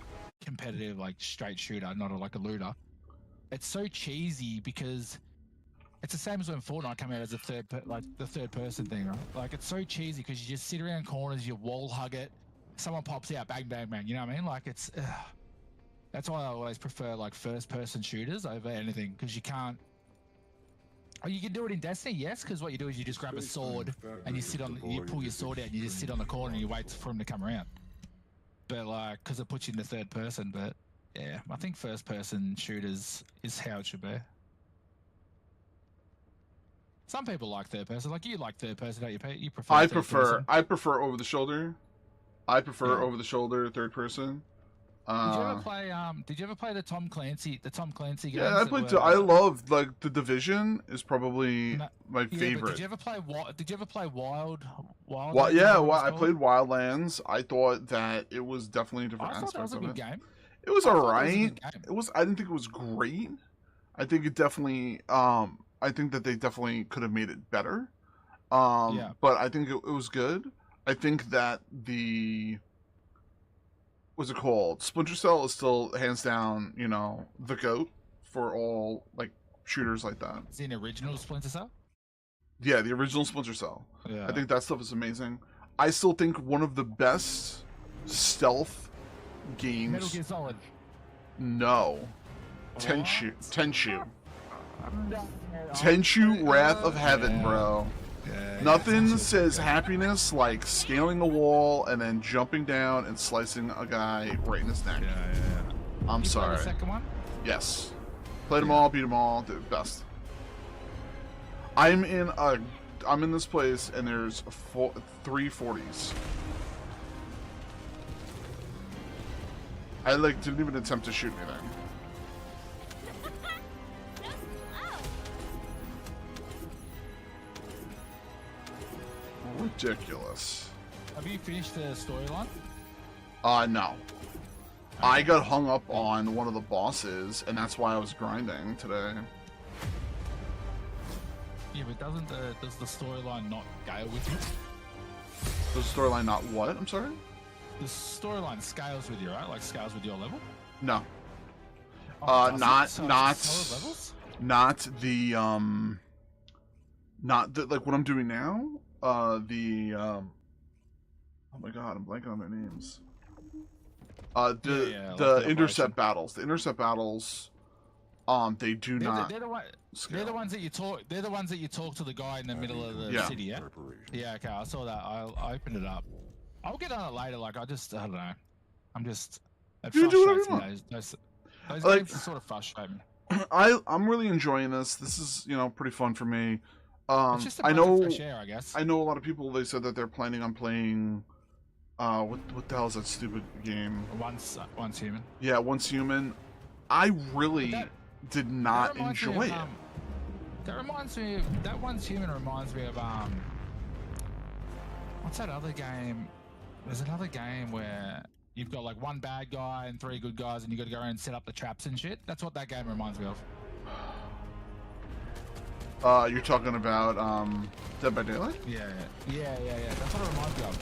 competitive, like straight shooter, not like a looter. It's so cheesy because it's the same as when Fortnite came out as a the third person thing, right? Like, it's so cheesy because you just sit around corners, you wall hug it, someone pops out, bang, bang, bang. You know what I mean? Like, it's that's why I always prefer like first person shooters over anything, because you can't. Oh, you can do it in Destiny, yes, because what you do is you just grab a sword and you pull your sword out and you just sit on the corner and you wait for him to come around. But like, because it puts you into third person. But yeah, I think first person shooters is how it should be. Some people like third person. Like, you like third person, don't you, Pete? You prefer. I prefer over the shoulder. I prefer over the shoulder third person. Did you ever play the Tom Clancy games? Yeah, I played. I love, like, the Division is probably my favorite. Did you ever play Wild? I played Wildlands. I thought that it was definitely a different aspect that was a of good it. game. It was alright. I didn't think it was great. I think it definitely. I think that they definitely could have made it better. But I think it was good. I think that what's it called? Splinter Cell is still hands down, the GOAT for all, like, shooters like that. Is it an original Splinter Cell? Yeah, the original Splinter Cell. Yeah. I think that stuff is amazing. I still think one of the best stealth games. Metal Gear Solid. No. Tenchu. Tenchu Wrath of Heaven, bro. Nothing says happiness like scaling a wall and then jumping down and slicing a guy right in his neck. I'm sorry. The second one? Yes. Played them all, beat them all, the best. I'm in this place and there's 3 40s. I didn't even attempt to shoot anything. Ridiculous. Have you finished the storyline? No. I got hung up on one of the bosses, and that's why I was grinding today. Yeah, but does the storyline not go with you? Does the storyline not what? I'm sorry? The storyline scales with you, right? Like, scales with your level? No. Not the like what I'm doing now. Oh my god, I'm blanking on their names. The intercept battles. The intercept battles, they do not. They're the ones that you talk. They're the ones that you talk to the guy in the middle of the city. Yeah. Yeah. Okay, I saw that. I opened it up. I'll get on it later. Like, I don't know. I'm just It You can do whatever you frustrates me, want. Those Like- games sort of frustrate me. I'm really enjoying this. This is, pretty fun for me. It's just a breath of fresh air, I guess. I know a lot of people. They said that they're planning on playing. What the hell is that stupid game? Once Human. Yeah, Once Human. I really did not reminds me enjoy of, it. That Once Human reminds me of what's that other game? There's another game where you've got like one bad guy and 3 good guys, and you got to go around and set up the traps and shit. That's what that game reminds me of. You're talking about Dead by Daylight? Yeah. That's what it reminds me of.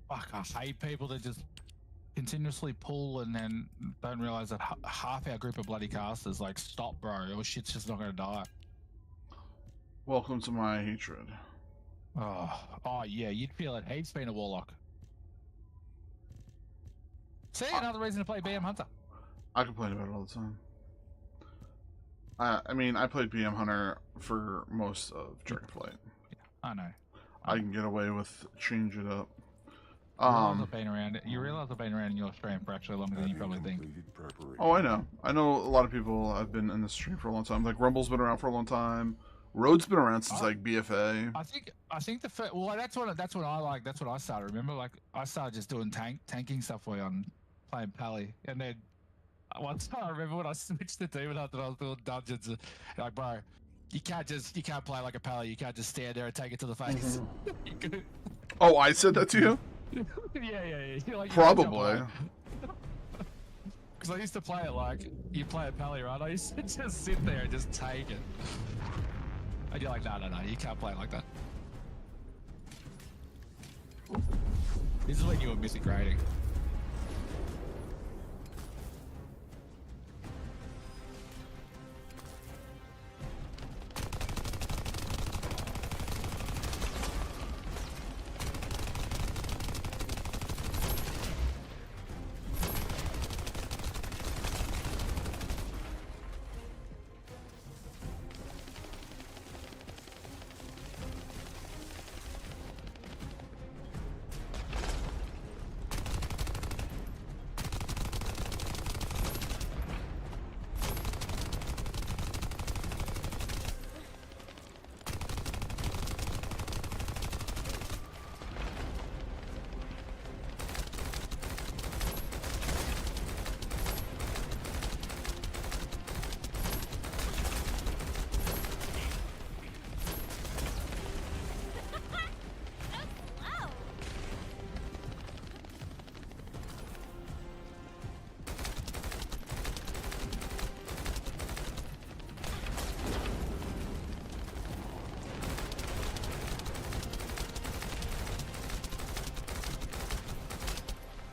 Fuck, I hate people that just continuously pull and then don't realize that half our group of bloody casters like, stop, bro, or shit's just not gonna die. Welcome to my hatred. Oh yeah, you'd feel it heaps being a warlock. See, another reason to play BM Hunter. I complain about it all the time. I mean, I played BM Hunter for most of Dragonflight. Yeah, I know. I can get away with change it up. You realize I've been around in your stream for actually longer than you probably think. Oh, I know. I know a lot of people have been in the stream for a long time. Like Rumble's been around for a long time. Road's been around since like BFA. I think the first, well, that's what I like. That's what I started. Remember, like I started just doing tanking stuff on playing Pally, and then once I remember when I switched to Demon Hunter, I was doing dungeons. Like, bro, you can't play like a Pally. You can't just stand there and take it to the face. Oh, I said that to you? Yeah. You're like, probably. Because I used to play it like you play a Pally, right? I used to just sit there and just take it. And you're like, no, you can't play it like that. This is when you were missing grading.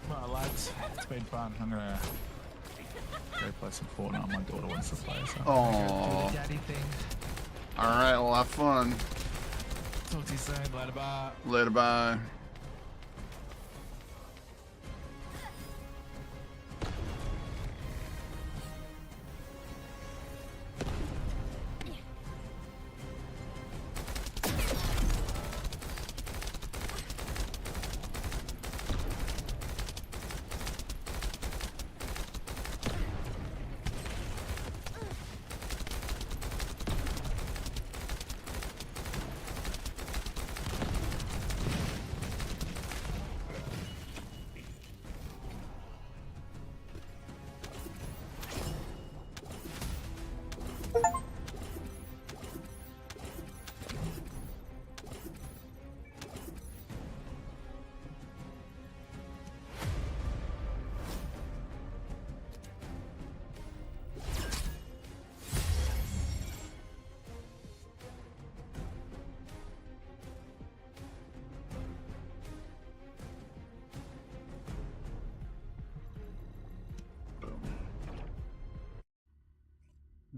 Well, lads, it's been fun. I'm gonna go play some Fortnite. My daughter wants to play, so Oh. do the daddy thing. All right, well, have fun. Talk to you soon. Later, bye. Later, bye.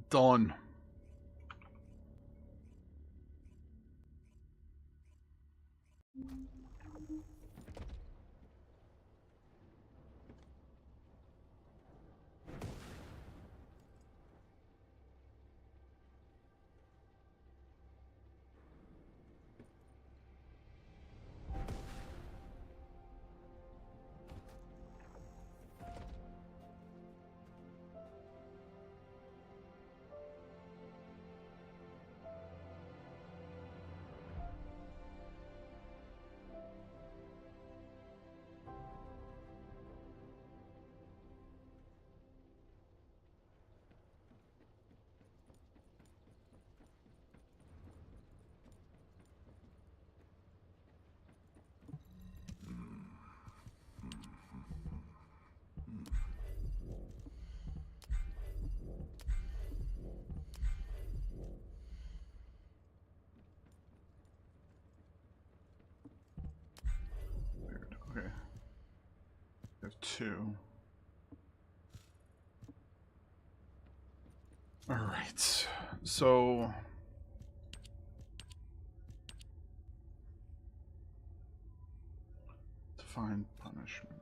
Done. Okay. There's two. All right. So define punishment.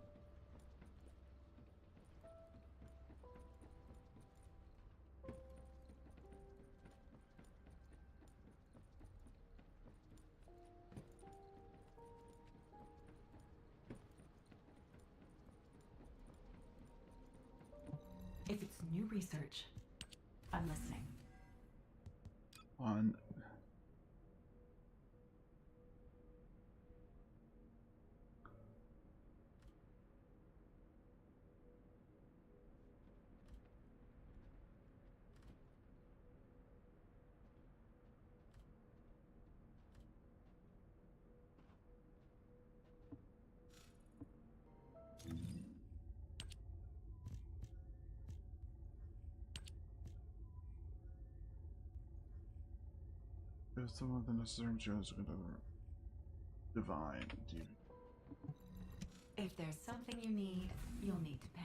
If it's new research, I'm listening. On there's some of the necessary materials to divine. If there's something you need, you'll need to pay.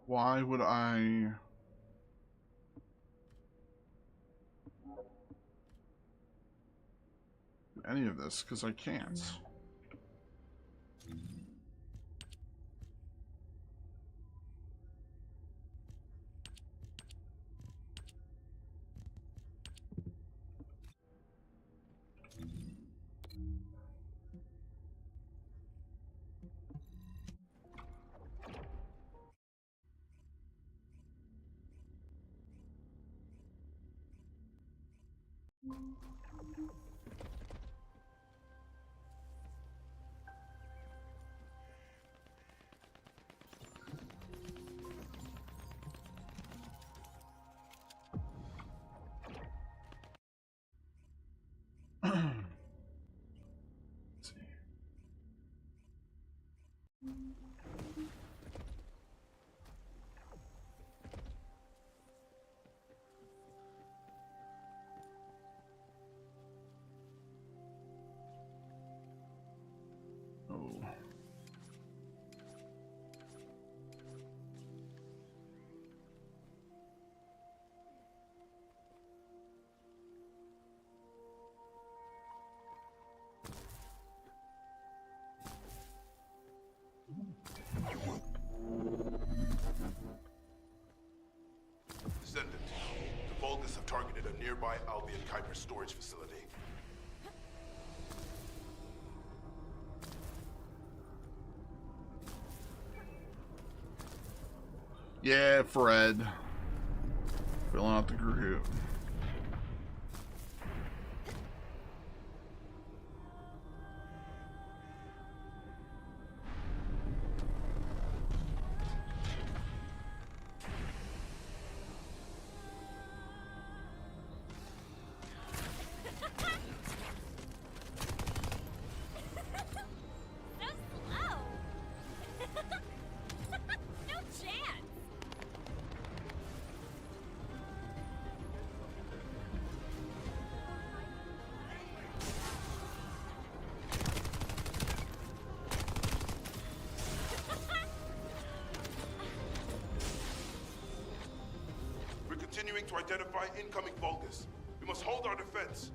Why would I do any of this? Because I can't. Oh. Descendant, the Vulgus have targeted a nearby Albion Kuiper storage facility. Yeah, Fred. Filling out the group. Continuing to identify incoming Vulgus. We must hold our defense.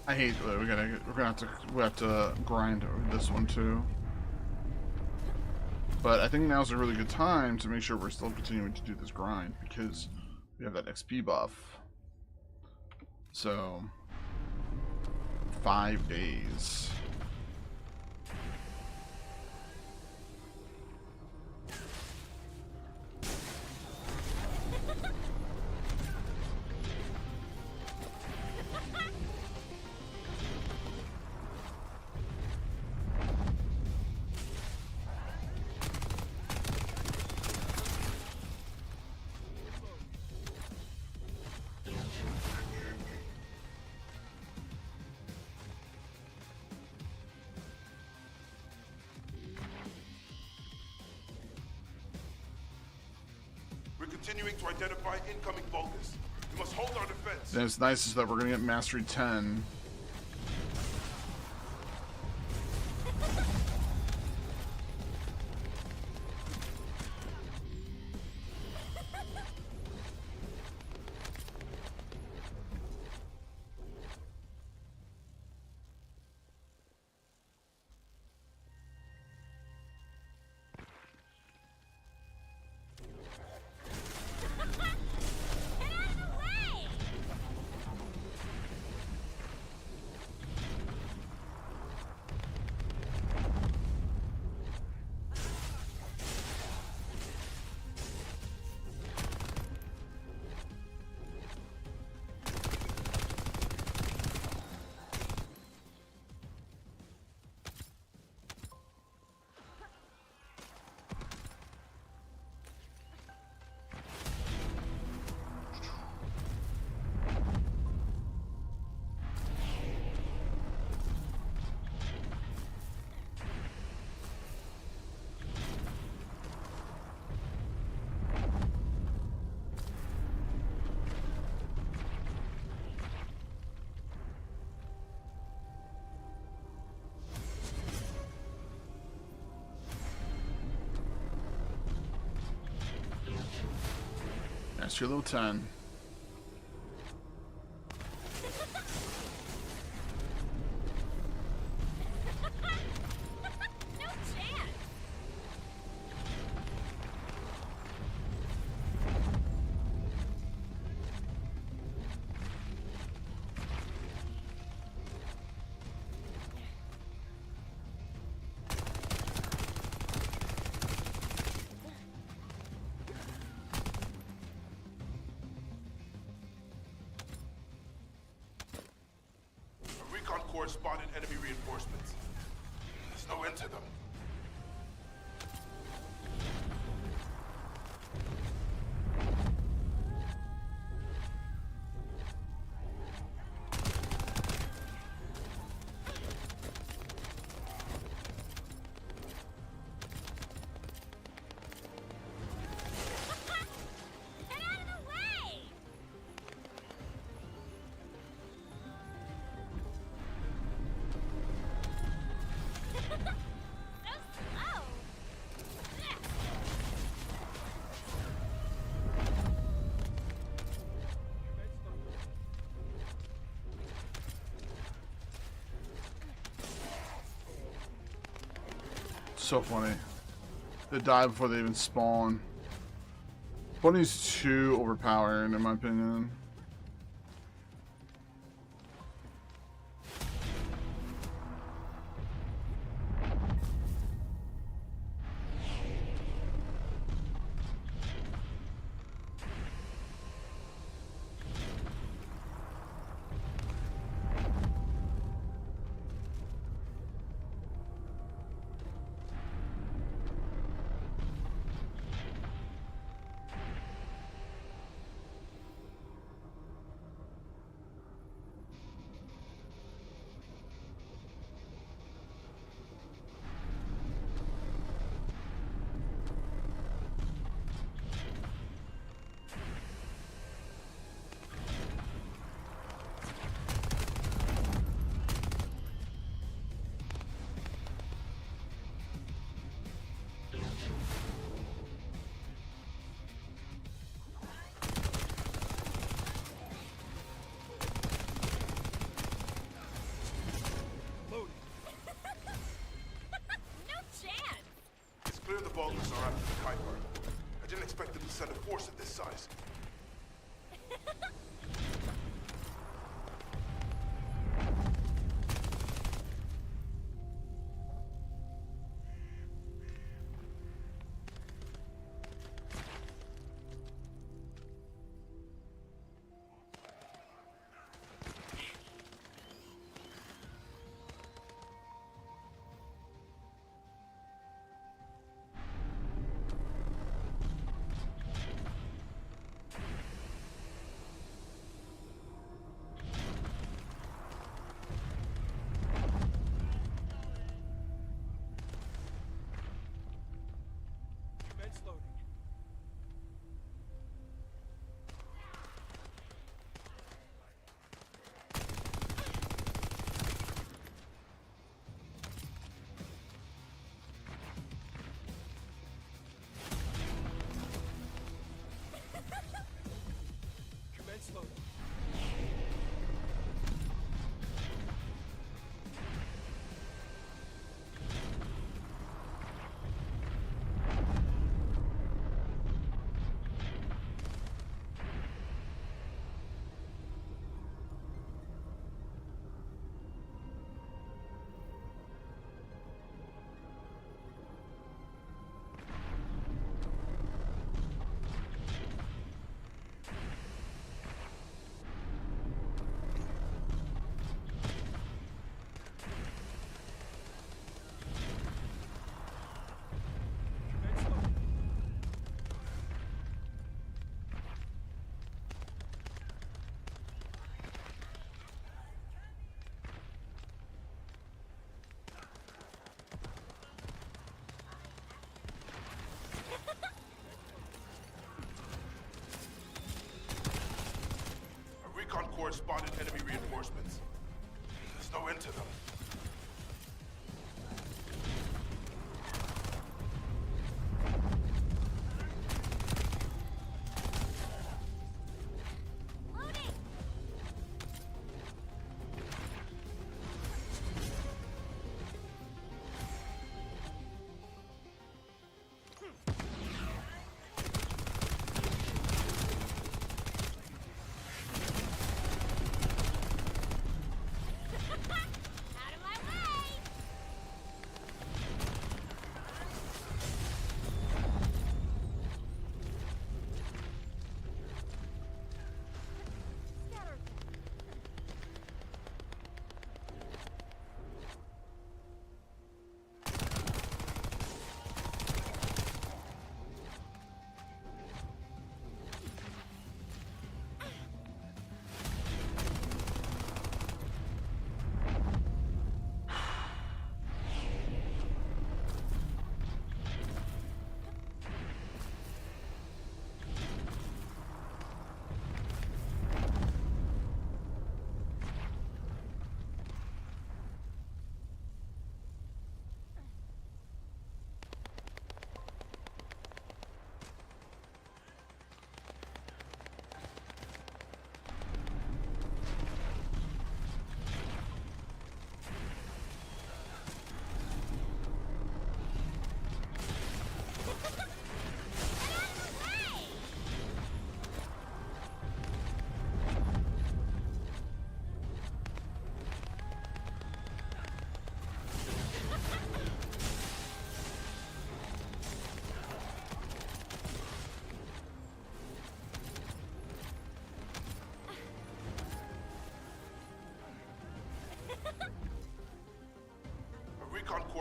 I hate that we have to grind over this one too. But I think now's a really good time to make sure we're still continuing to do this grind because we have that XP buff. So 5 days. Continuing to identify incoming Vulgus. We must hold our defense. And it's nice is that we're gonna get Mastery 10. That's your little 10. spotted enemy reinforcements. There's no end to them. So funny. They die before they even spawn. Bunny's too overpowered, in my opinion. Clear the Vultures are after the Kuiper. I didn't expect them to send a force of this size. Recon Corps spotted enemy reinforcements. There's no end to them.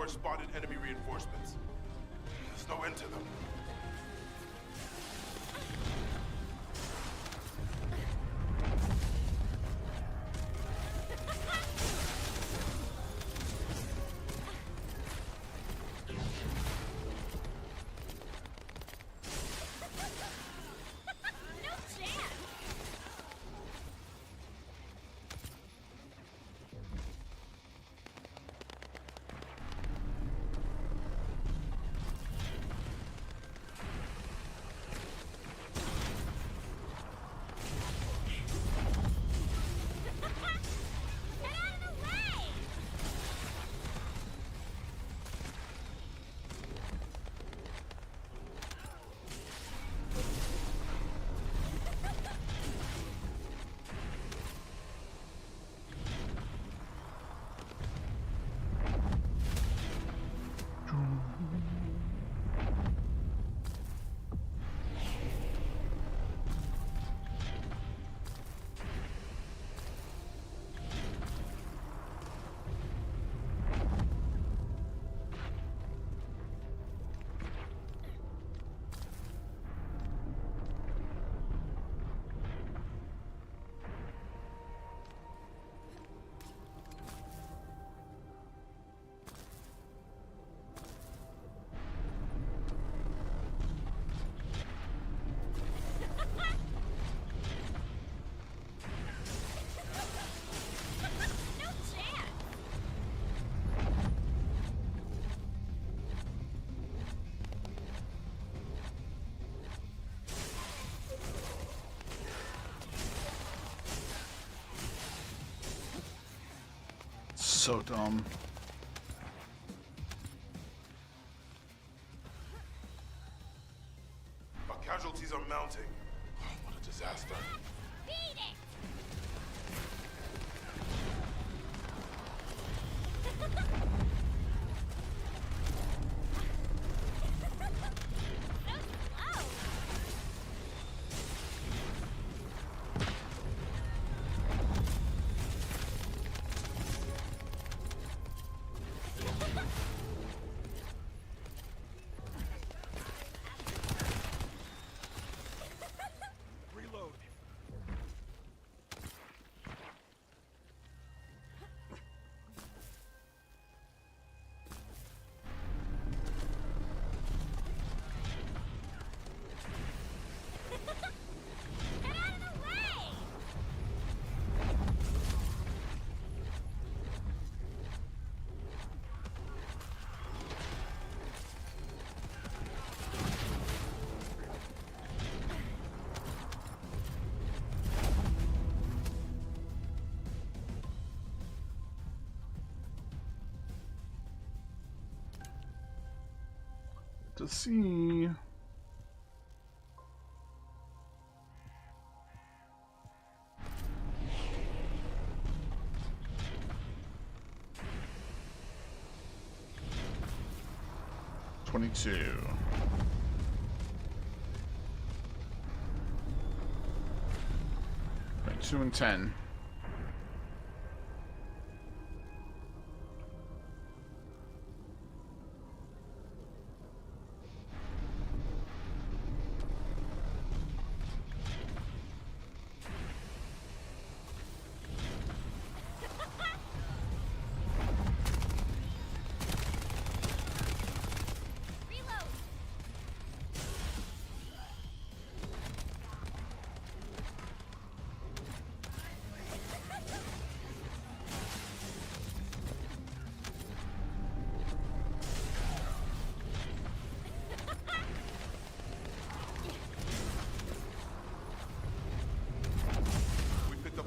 Corps spotted enemy reinforcements. There's no end to them. So dumb. Our casualties are mounting. What a disaster. To see. $22. Right, 2 and 10.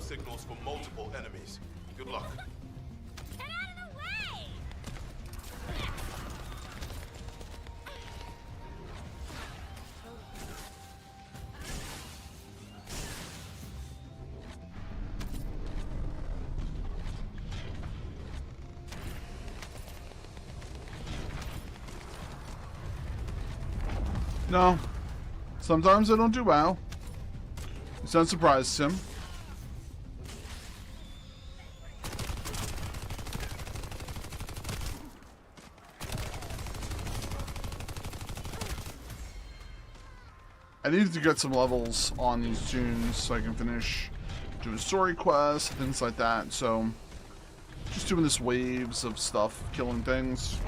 Signals for multiple enemies. Good luck. Get out of the way! No. Sometimes I don't do well. It's not surprised, Tim. I needed to get some levels on these tunes so I can finish doing story quests, things like that. So, just doing this waves of stuff, killing things.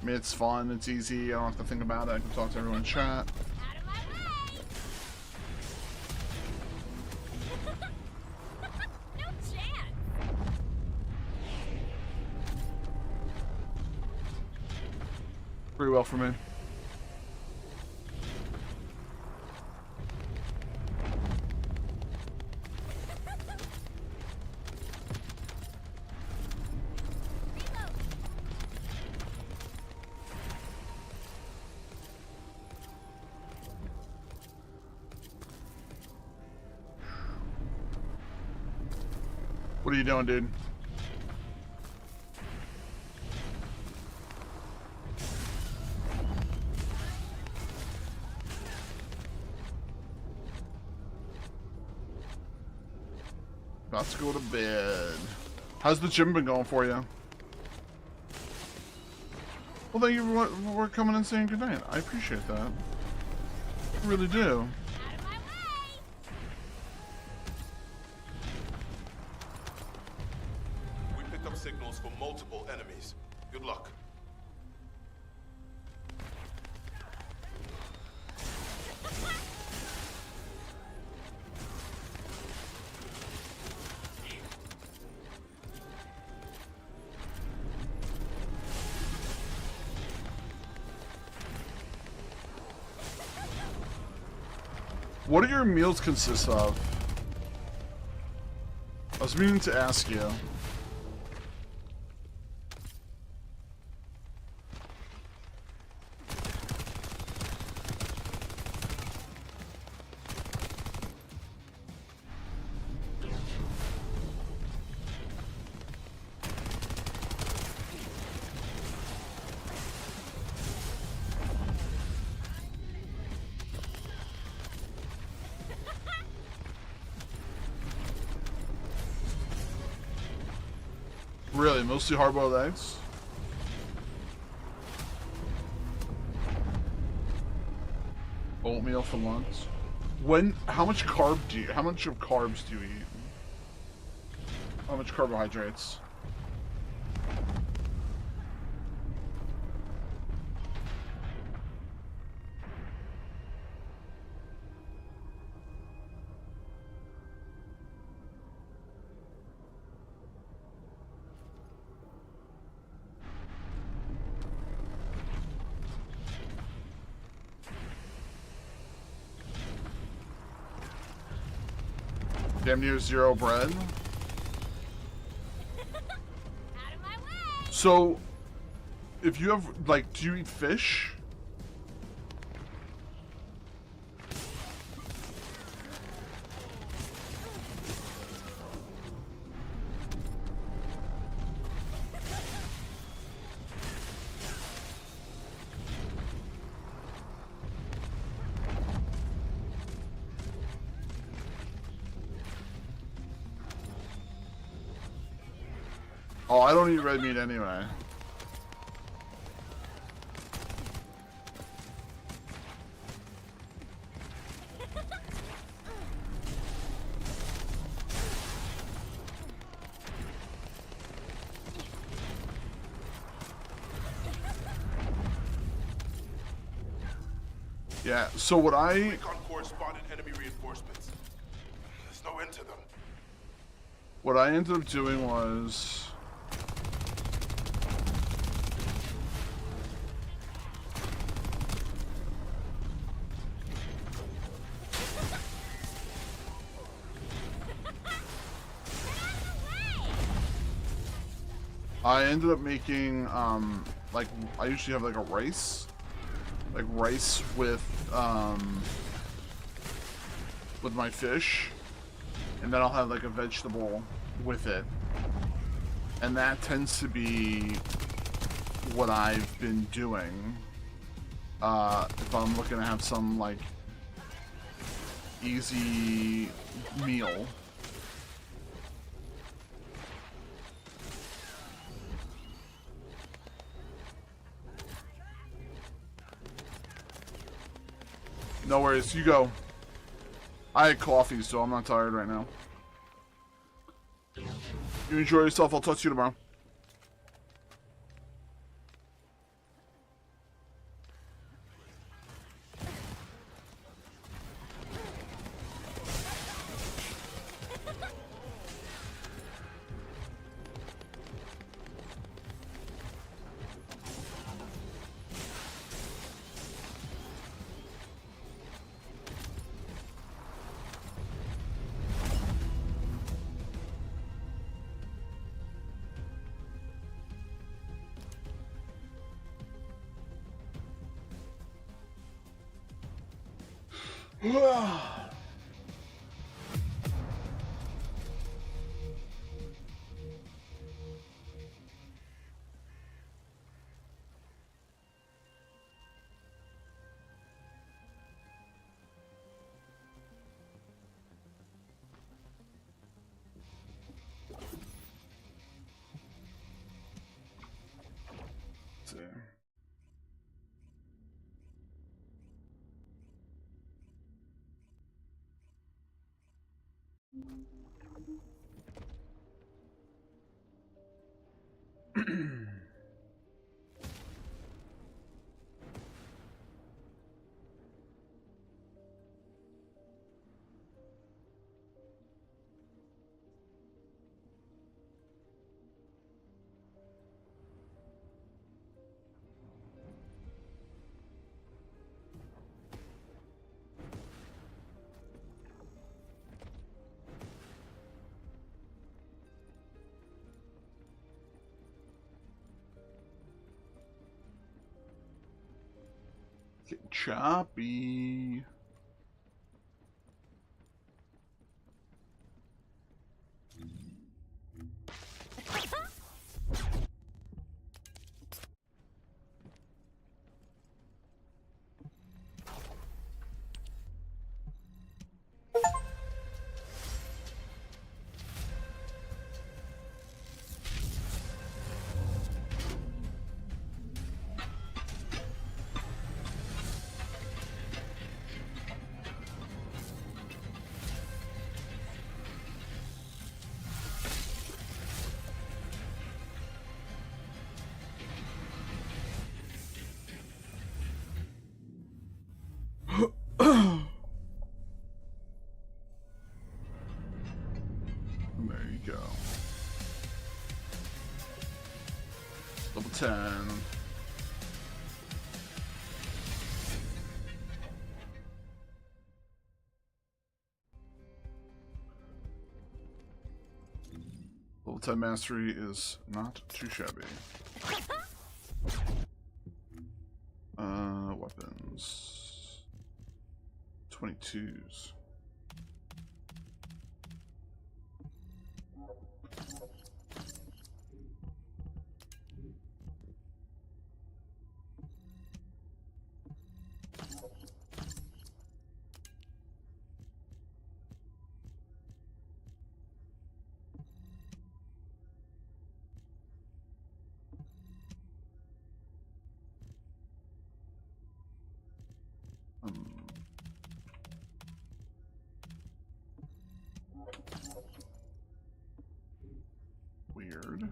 I mean, it's fun, it's easy, I don't have to think about it, I can talk to everyone in chat. Pretty well for me. What are you doing, dude? About to go to bed. How's the gym been going for you? Well, thank you for coming and saying goodnight. I appreciate that. I really do. We picked up signals from multiple enemies. Good luck. What do your meals consist of? I was meaning to ask you. Really, mostly hard-boiled eggs? Oatmeal for lunch? How much of carbs do you eat? How much carbohydrates? Damn near zero bread. So, if you have, like, do you eat fish? Oh, I don't eat red meat anyway. Yeah, so what I... Recon Corps spotted enemy reinforcements. There's no end to them. What I ended up doing was... I ended up making, like, I usually have, like, a rice. Like, rice with my fish. And then I'll have, like, a vegetable with it. And that tends to be what I've been doing. If I'm looking to have some, like, easy meal. No worries. You go. I had coffee, so I'm not tired right now. You enjoy yourself. I'll talk to you tomorrow. Getting choppy. There you go. Level 10. Level 10 mastery is not too shabby. Weapons. 22s. Weird.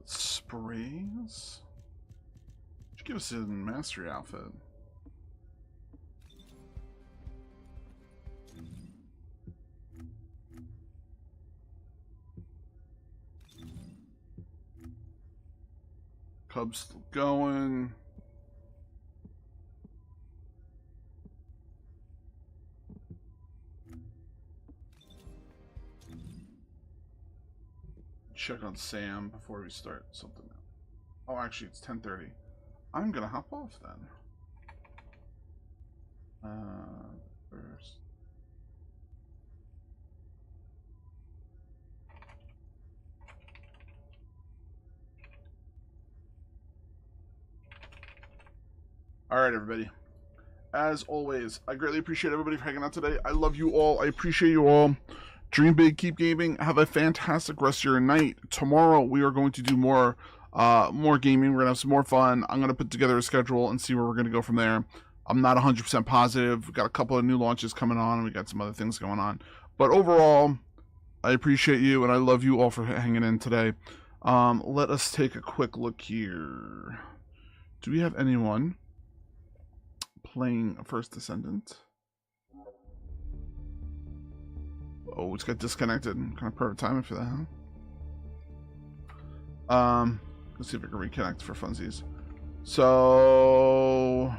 Sprays? Should give us a mastery outfit. Cubs still going. Check on Sam before we start something. Oh, actually, it's 10:30. I'm gonna hop off then. First. All right, everybody. As always, I greatly appreciate everybody for hanging out today. I love you all. I appreciate you all. Dream big, keep gaming. Have a fantastic rest of your night. Tomorrow we are going to do more gaming. We're gonna have some more fun. I'm gonna put together a schedule and see where we're gonna go from there. I'm not 100% positive. We've got a couple of new launches coming on, and we got some other things going on. But overall, I appreciate you, and I love you all for hanging in today. Let us take a quick look here. Do we have anyone playing First Descendant? Oh, it's got disconnected. Kind of perfect timing for that, huh? Let's see if I can reconnect for funsies. So,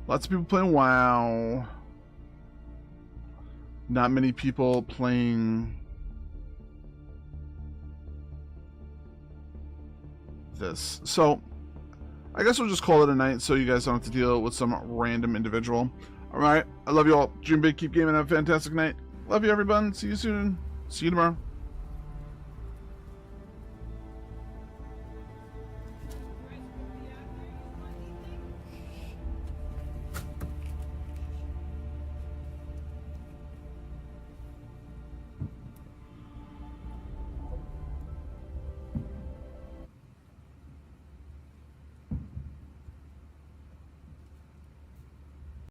lots of people playing WoW. Not many people playing this. So, I guess we'll just call it a night so you guys don't have to deal with some random individual. Alright, I love you all. Dream big, keep gaming, have a fantastic night. Love you, everyone. See you soon. See you tomorrow.